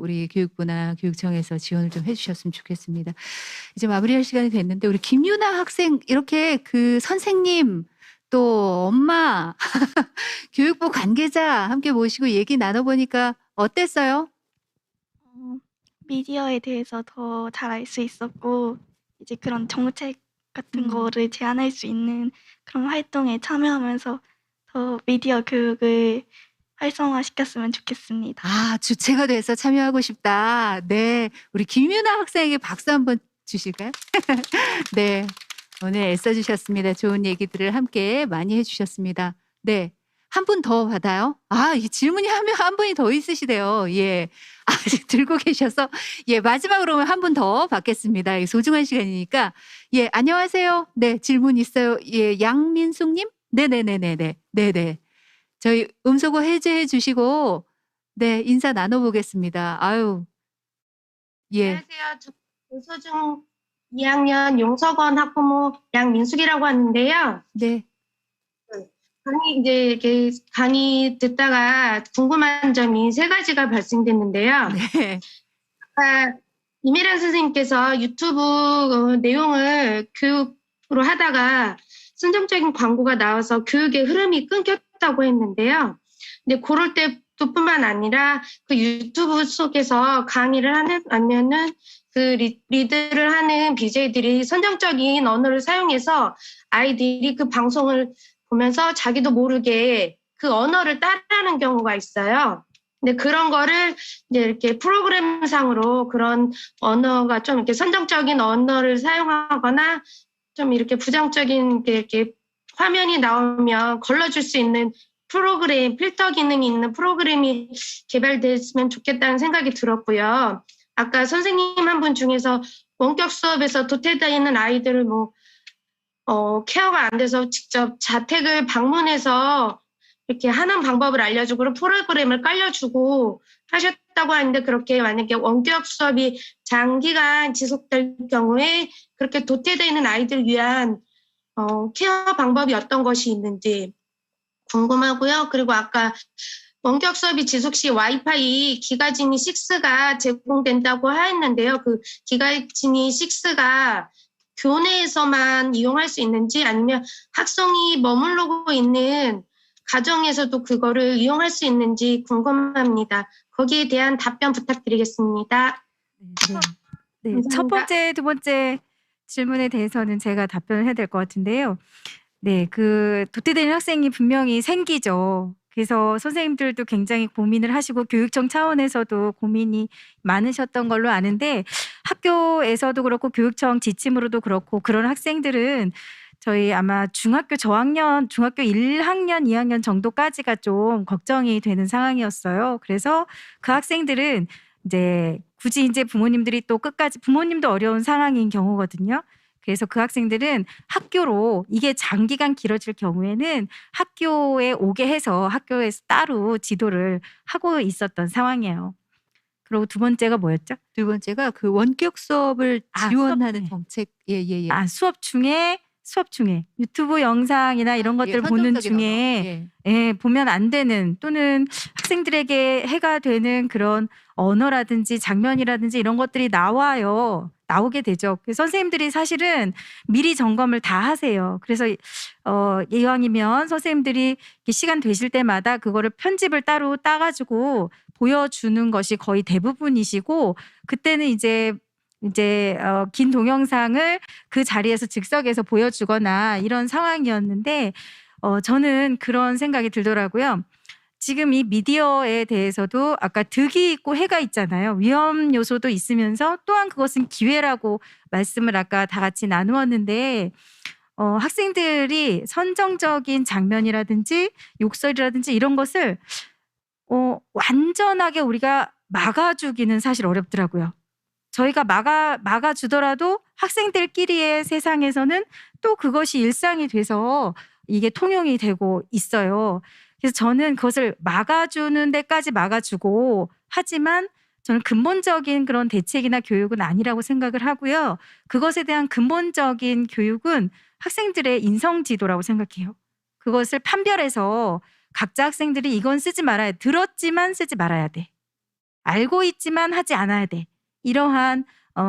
우리 교육부나 교육청에서 지원을 좀 해주셨으면 좋겠습니다. 이제 마무리할 시간이 됐는데 우리 김유나 학생 이렇게 그 선생님 또 또 엄마, 교육부 관계자 함께 모시고 얘기 나눠보니까 어땠어요? 미디어에 대해서 더 잘 알 수 있었고 이제 그런 정책 같은 거를 제안할 수 있는 그런 활동에 참여하면서 더 미디어 교육을 활성화시켰으면 좋겠습니다. 아, 주체가 돼서 참여하고 싶다. 네. 우리 김유나 학생에게 박수 한번 주실까요? 네. 오늘 애써주셨습니다. 좋은 얘기들을 함께 많이 해주셨습니다. 네. 한 분 더 받아요? 아, 이 질문이 한 분이 더 있으시대요. 예. 아직 들고 계셔서. 예, 마지막으로 한 분 더 받겠습니다. 소중한 시간이니까. 예, 안녕하세요. 네, 질문 있어요. 예, 양민숙님? 네네네네네. 네네. 저희 음소거 해제해 주시고, 네, 인사 나눠보겠습니다. 아유, 예. 안녕하세요. 저 고소중 2학년 용석원 학부모 양민숙이라고 하는데요. 네. 강의 듣다가 궁금한 점이 3가지가 발생됐는데요. 네. 아까 이미란 선생님께서 유튜브 내용을 교육으로 하다가 선정적인 광고가 나와서 교육의 흐름이 끊겼다고 했는데요. 근데 그럴 때뿐만 아니라 그 유튜브 속에서 강의를 하면은 그 리드를 하는 BJ들이 선정적인 언어를 사용해서 아이들이 그 방송을 보면서 자기도 모르게 그 언어를 따라하는 경우가 있어요. 근데 그런 거를 이제 이렇게 프로그램상으로 그런 언어가 좀 이렇게 선정적인 언어를 사용하거나 좀 이렇게 부정적인 이렇게 화면이 나오면 걸러줄 수 있는 프로그램, 필터 기능이 있는 프로그램이 개발됐으면 좋겠다는 생각이 들었고요. 아까 선생님 한 분 중에서 원격 수업에서 도태되어 있는 아이들을 케어가 안 돼서 직접 자택을 방문해서 이렇게 하는 방법을 알려주고 그런 프로그램을 깔려주고 하셨다고 하는데 그렇게 만약에 원격 수업이 장기간 지속될 경우에 그렇게 도태되어 있는 아이들 위한 케어 방법이 어떤 것이 있는지 궁금하고요. 그리고 아까 원격 수업이 지속 시 와이파이 기가진이 6가 제공된다고 하였는데요. 그 기가진이 6가 교내에서만 이용할 수 있는지 아니면 학생이 머무르고 있는 가정에서도 그거를 이용할 수 있는지 궁금합니다. 거기에 대한 답변 부탁드리겠습니다. 네, 감사합니다. 첫 번째, 두 번째 질문에 대해서는 제가 답변을 해야 될 것 같은데요. 네, 그 도태되는 학생이 분명히 생기죠. 그래서 선생님들도 굉장히 고민을 하시고 교육청 차원에서도 고민이 많으셨던 걸로 아는데 학교에서도 그렇고 교육청 지침으로도 그렇고 그런 학생들은 저희 아마 중학교 저학년, 중학교 1학년, 2학년 정도까지가 좀 걱정이 되는 상황이었어요. 그래서 그 학생들은 이제 굳이 이제 부모님들이 또 끝까지 부모님도 어려운 상황인 경우거든요. 그래서 그 학생들은 학교로 이게 장기간 길어질 경우에는 학교에 오게 해서 학교에서 따로 지도를 하고 있었던 상황이에요. 그리고 두 번째가 뭐였죠? 두 번째가 그 원격 수업을 지원하는 수업, 정책. 예. 수업 중에 유튜브 영상이나 이런 것들 보는 선정적인 중에 언어. 예. 보면 안 되는 또는 학생들에게 해가 되는 그런 언어라든지 장면이라든지 이런 것들이 나오게 되죠. 선생님들이 사실은 미리 점검을 다 하세요. 그래서 이왕이면 선생님들이 시간 되실 때마다 그거를 편집을 따로 따가지고 보여주는 것이 거의 대부분이시고 그때는 이제 긴 동영상을 그 자리에서 즉석에서 보여주거나 이런 상황이었는데 저는 그런 생각이 들더라고요. 지금 이 미디어에 대해서도 아까 득이 있고 해가 있잖아요. 위험 요소도 있으면서 또한 그것은 기회라고 말씀을 아까 다 같이 나누었는데 학생들이 선정적인 장면이라든지 욕설이라든지 이런 것을 완전하게 우리가 막아주기는 사실 어렵더라고요. 저희가 막아주더라도 학생들끼리의 세상에서는 또 그것이 일상이 돼서 이게 통용이 되고 있어요. 그래서 저는 그것을 막아주는 데까지 막아주고 하지만 저는 근본적인 그런 대책이나 교육은 아니라고 생각을 하고요. 그것에 대한 근본적인 교육은 학생들의 인성지도라고 생각해요. 그것을 판별해서 각자 학생들이 이건 쓰지 말아야 돼. 들었지만 쓰지 말아야 돼. 알고 있지만 하지 않아야 돼. 이러한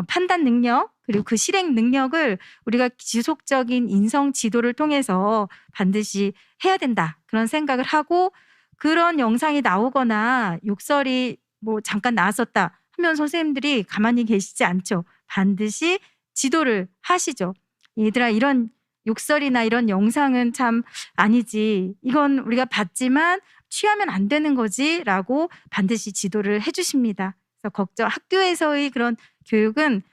판단 능력 그리고 그 실행 능력을 우리가 지속적인 인성 지도를 통해서 반드시 해야 된다. 그런 생각을 하고 그런 영상이 나오거나 욕설이 뭐 잠깐 나왔었다 하면 선생님들이 가만히 계시지 않죠. 반드시 지도를 하시죠. 얘들아 이런 욕설이나 이런 영상은 참 아니지. 이건 우리가 봤지만 취하면 안 되는 거지라고 반드시 지도를 해주십니다. 그래서 학교에서의 그런 교육은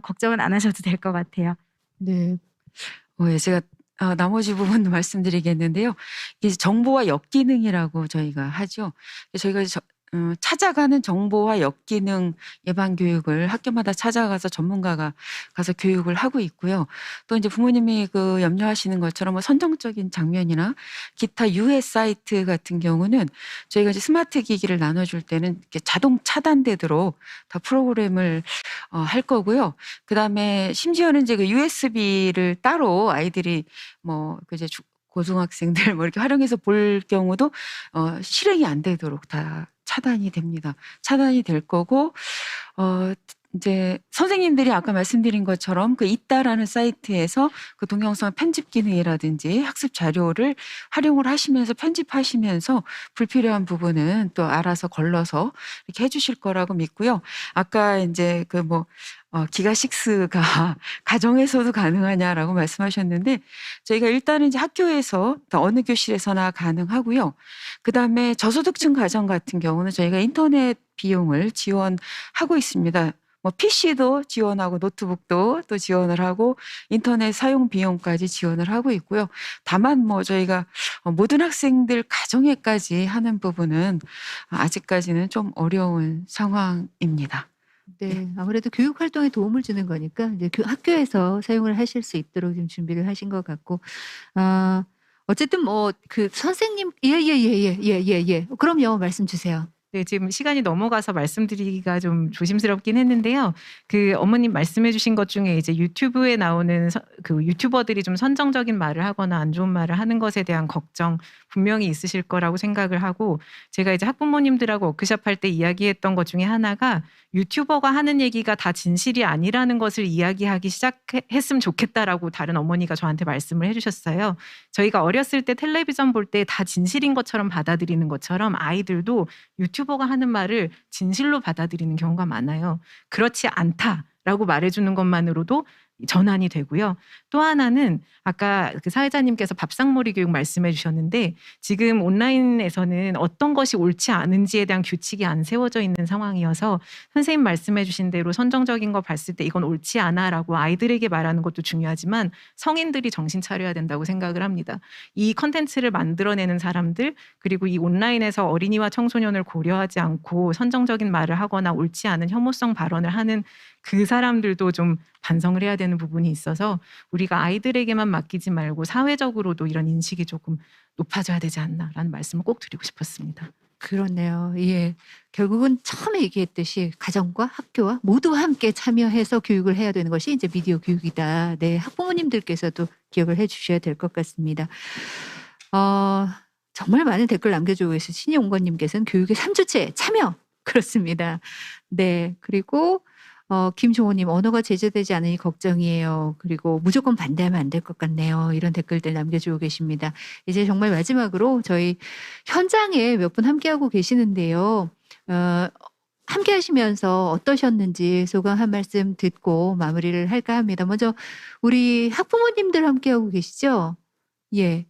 걱정은 안 하셔도 될 것 같아요. 네. 예, 제가 나머지 부분도 말씀드리겠는데요. 이게 정보와 역기능이라고 저희가 하죠. 저희가 찾아가는 정보와 역기능 예방 교육을 학교마다 찾아가서 전문가가 가서 교육을 하고 있고요. 또 이제 부모님이 그 염려하시는 것처럼 뭐 선정적인 장면이나 기타 유해 사이트 같은 경우는 저희가 이제 스마트 기기를 나눠줄 때는 이렇게 자동 차단되도록 다 프로그램을 할 거고요. 그다음에 심지어는 이제 그 USB를 따로 아이들이 뭐 이제 고등학생들 뭐 이렇게 활용해서 볼 경우도 실행이 안 되도록 다 차단이 됩니다. 차단이 될 거고 이제 선생님들이 아까 말씀드린 것처럼 그 있다라는 사이트에서 그 동영상 편집 기능이라든지 학습 자료를 활용을 하시면서 편집하시면서 불필요한 부분은 또 알아서 걸러서 이렇게 해주실 거라고 믿고요. 아까 이제 그 뭐 기가6가 가정에서도 가능하냐라고 말씀하셨는데 저희가 일단은 이제 학교에서 어느 교실에서나 가능하고요. 그다음에 저소득층 가정 같은 경우는 저희가 인터넷 비용을 지원하고 있습니다. 뭐 PC도 지원하고 노트북도 또 지원을 하고 인터넷 사용 비용까지 지원을 하고 있고요. 다만 뭐 저희가 모든 학생들 가정에까지 하는 부분은 아직까지는 좀 어려운 상황입니다. 네, 아무래도 교육 활동에 도움을 주는 거니까 이제 학교에서 사용을 하실 수 있도록 좀 준비를 하신 것 같고, 어쨌든 뭐 그 선생님 예. 그럼요, 말씀 주세요. 네, 지금 시간이 넘어가서 말씀드리기가 좀 조심스럽긴 했는데요. 그 어머님 말씀해 주신 것 중에 이제 유튜브에 나오는 그 유튜버들이 좀 선정적인 말을 하거나 안 좋은 말을 하는 것에 대한 걱정 분명히 있으실 거라고 생각을 하고, 제가 이제 학부모님들하고 워크숍 할 때 이야기했던 것 중에 하나가 유튜버가 하는 얘기가 다 진실이 아니라는 것을 이야기하기 시작했으면 좋겠다라고 다른 어머니가 저한테 말씀을 해주셨어요. 저희가 어렸을 때 텔레비전 볼 때 다 진실인 것처럼 받아들이는 것처럼 아이들도 유튜버가 하는 말을 진실로 받아들이는 경우가 많아요. 그렇지 않다라고 말해주는 것만으로도 전환이 되고요. 또 하나는 아까 그 사회자님께서 밥상머리 교육 말씀해 주셨는데 지금 온라인에서는 어떤 것이 옳지 않은지에 대한 규칙이 안 세워져 있는 상황이어서 선생님 말씀해 주신 대로 선정적인 거 봤을 때 이건 옳지 않아라고 아이들에게 말하는 것도 중요하지만 성인들이 정신 차려야 된다고 생각을 합니다. 이 컨텐츠를 만들어내는 사람들 그리고 이 온라인에서 어린이와 청소년을 고려하지 않고 선정적인 말을 하거나 옳지 않은 혐오성 발언을 하는 그 사람들도 좀 반성을 해야 되는 부분이 있어서 우리가 아이들에게만 맡기지 말고 사회적으로도 이런 인식이 조금 높아져야 되지 않나라는 말씀을 꼭 드리고 싶었습니다. 그렇네요. 예. 결국은 처음에 얘기했듯이 가정과 학교와 모두 함께 참여해서 교육을 해야 되는 것이 이제 미디어 교육이다. 네, 학부모님들께서도 기억을 해 주셔야 될 것 같습니다. 정말 많은 댓글 남겨주고 계신 신용건님께서는 교육의 3주째 참여. 그렇습니다. 네. 그리고 김종호님 언어가 제재되지 않으니 걱정이에요. 그리고 무조건 반대하면 안 될 것 같네요. 이런 댓글들 남겨주고 계십니다. 이제 정말 마지막으로 저희 현장에 몇 분 함께하고 계시는데요. 함께 하시면서 어떠셨는지 소감 한 말씀 듣고 마무리를 할까 합니다. 먼저 우리 학부모님들 함께하고 계시죠? 예.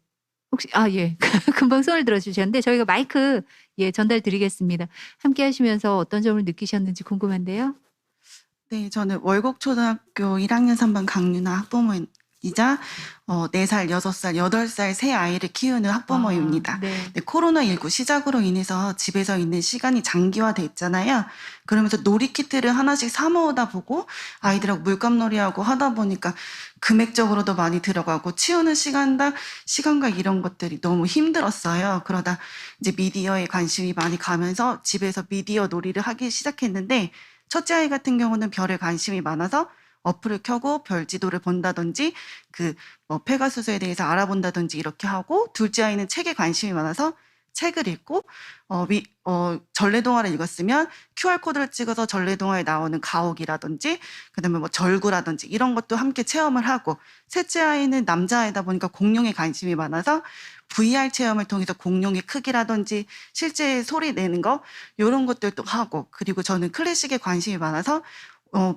혹시 예. 금방 손을 들어주셨는데 저희가 마이크 전달 드리겠습니다. 함께 하시면서 어떤 점을 느끼셨는지 궁금한데요. 네, 저는 월곡초등학교 1학년 3반 강유나 학부모이자 4살, 6살, 8살 세 아이를 키우는 학부모입니다. 네. 네, 코로나19 시작으로 인해서 집에서 있는 시간이 장기화됐잖아요. 그러면서 놀이키트를 하나씩 사 모으다 보고 아이들하고 물감놀이하고 하다 보니까 금액적으로도 많이 들어가고 치우는 시간과 이런 것들이 너무 힘들었어요. 그러다 이제 미디어에 관심이 많이 가면서 집에서 미디어 놀이를 하기 시작했는데 첫째 아이 같은 경우는 별에 관심이 많아서 어플을 켜고 별 지도를 본다든지 페가수스에 대해서 알아본다든지 이렇게 하고 둘째 아이는 책에 관심이 많아서 책을 읽고 전래동화를 읽었으면 QR코드를 찍어서 전래동화에 나오는 가옥이라든지 그다음에 뭐 절구라든지 이런 것도 함께 체험을 하고, 셋째 아이는 남자아이다 보니까 공룡에 관심이 많아서 VR 체험을 통해서 공룡의 크기라든지 실제 소리 내는 거 이런 것들도 하고, 그리고 저는 클래식에 관심이 많아서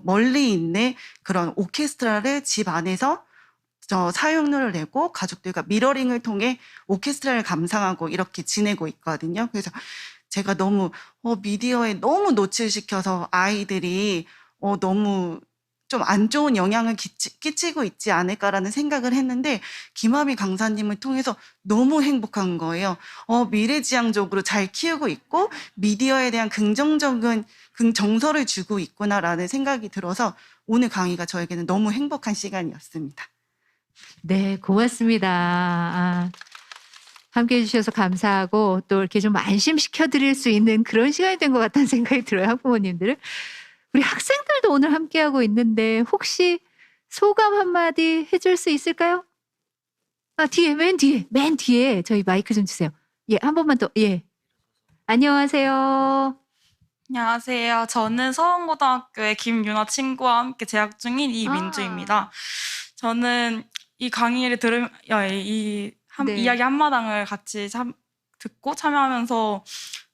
멀리 있는 그런 오케스트라를 집 안에서 사용료를 내고 가족들과 미러링을 통해 오케스트라를 감상하고 이렇게 지내고 있거든요. 그래서 제가 너무 미디어에 너무 노출시켜서 아이들이 너무 좀 안 좋은 영향을 끼치고 있지 않을까라는 생각을 했는데, 김하미 강사님을 통해서 너무 행복한 거예요. 미래지향적으로 잘 키우고 있고 미디어에 대한 긍정적인 정서를 주고 있구나라는 생각이 들어서 오늘 강의가 저에게는 너무 행복한 시간이었습니다. 네, 고맙습니다. 함께 해주셔서 감사하고 또 이렇게 좀 안심시켜 드릴 수 있는 그런 시간이 된 것 같다는 생각이 들어요, 학부모님들은. 우리 학생들도 오늘 함께하고 있는데 혹시 소감 한마디 해줄 수 있을까요? 맨 뒤에 저희 마이크 좀 주세요. 예, 한 번만 더. 예. 안녕하세요. 안녕하세요. 저는 서원고등학교의 김윤아 친구와 함께 재학 중인 이민주입니다. 저는 이 강의를 들으며 네. 이야기 한마당을 같이 듣고 참여하면서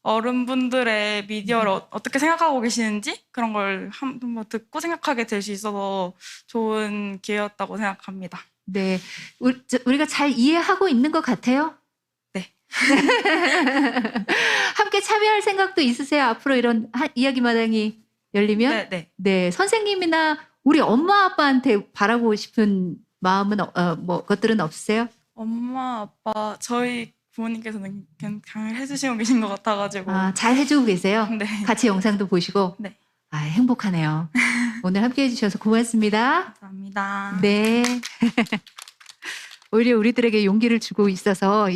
어른분들의 미디어를 어떻게 생각하고 계시는지 그런 걸 한번 듣고 생각하게 될 수 있어서 좋은 기회였다고 생각합니다. 네, 우리가 잘 이해하고 있는 것 같아요? 네. 함께 참여할 생각도 있으세요? 앞으로 이런 이야기 마당이 열리면? 네, 네. 네, 선생님이나 우리 엄마 아빠한테 바라고 싶은 마음은 것들은 없으세요? 엄마, 아빠, 저희 부모님께서는 강의를 해주시고 계신 것 같아가지고. 잘 해주고 계세요? 네. 같이 영상도 보시고? 네. 행복하네요. 오늘 함께 해주셔서 고맙습니다. 감사합니다. 네. 오히려 우리들에게 용기를 주고 있어서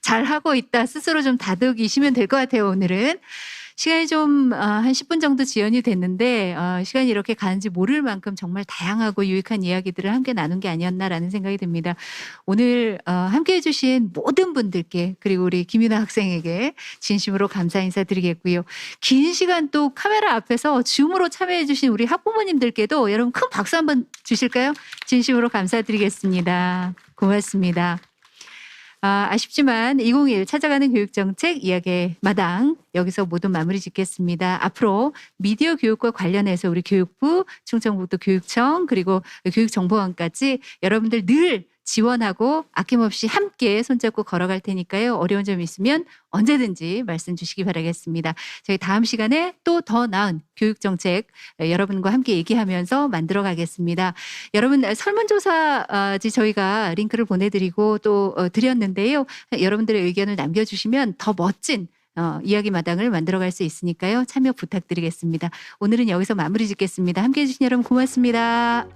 잘하고 있다 스스로 좀 다독이시면 될 것 같아요. 오늘은 시간이 좀 한 10분 정도 지연이 됐는데 시간이 이렇게 가는지 모를 만큼 정말 다양하고 유익한 이야기들을 함께 나눈 게 아니었나라는 생각이 듭니다. 오늘 함께 해주신 모든 분들께, 그리고 우리 김윤아 학생에게 진심으로 감사 인사드리겠고요. 긴 시간 또 카메라 앞에서 줌으로 참여해 주신 우리 학부모님들께도 여러분 큰 박수 한번 주실까요? 진심으로 감사드리겠습니다. 고맙습니다. 아쉽지만 2021 찾아가는 교육정책 이야기 마당 여기서 모두 마무리 짓겠습니다. 앞으로 미디어 교육과 관련해서 우리 교육부, 충청북도 교육청, 그리고 교육정보원까지 여러분들 늘 지원하고 아낌없이 함께 손잡고 걸어갈 테니까요. 어려운 점 있으면 언제든지 말씀 주시기 바라겠습니다. 저희 다음 시간에 또 더 나은 교육정책 여러분과 함께 얘기하면서 만들어 가겠습니다. 여러분 설문조사지 저희가 링크를 보내드리고 또 드렸는데요. 여러분들의 의견을 남겨주시면 더 멋진 이야기 마당을 만들어갈 수 있으니까요. 참여 부탁드리겠습니다. 오늘은 여기서 마무리 짓겠습니다. 함께해 주신 여러분 고맙습니다.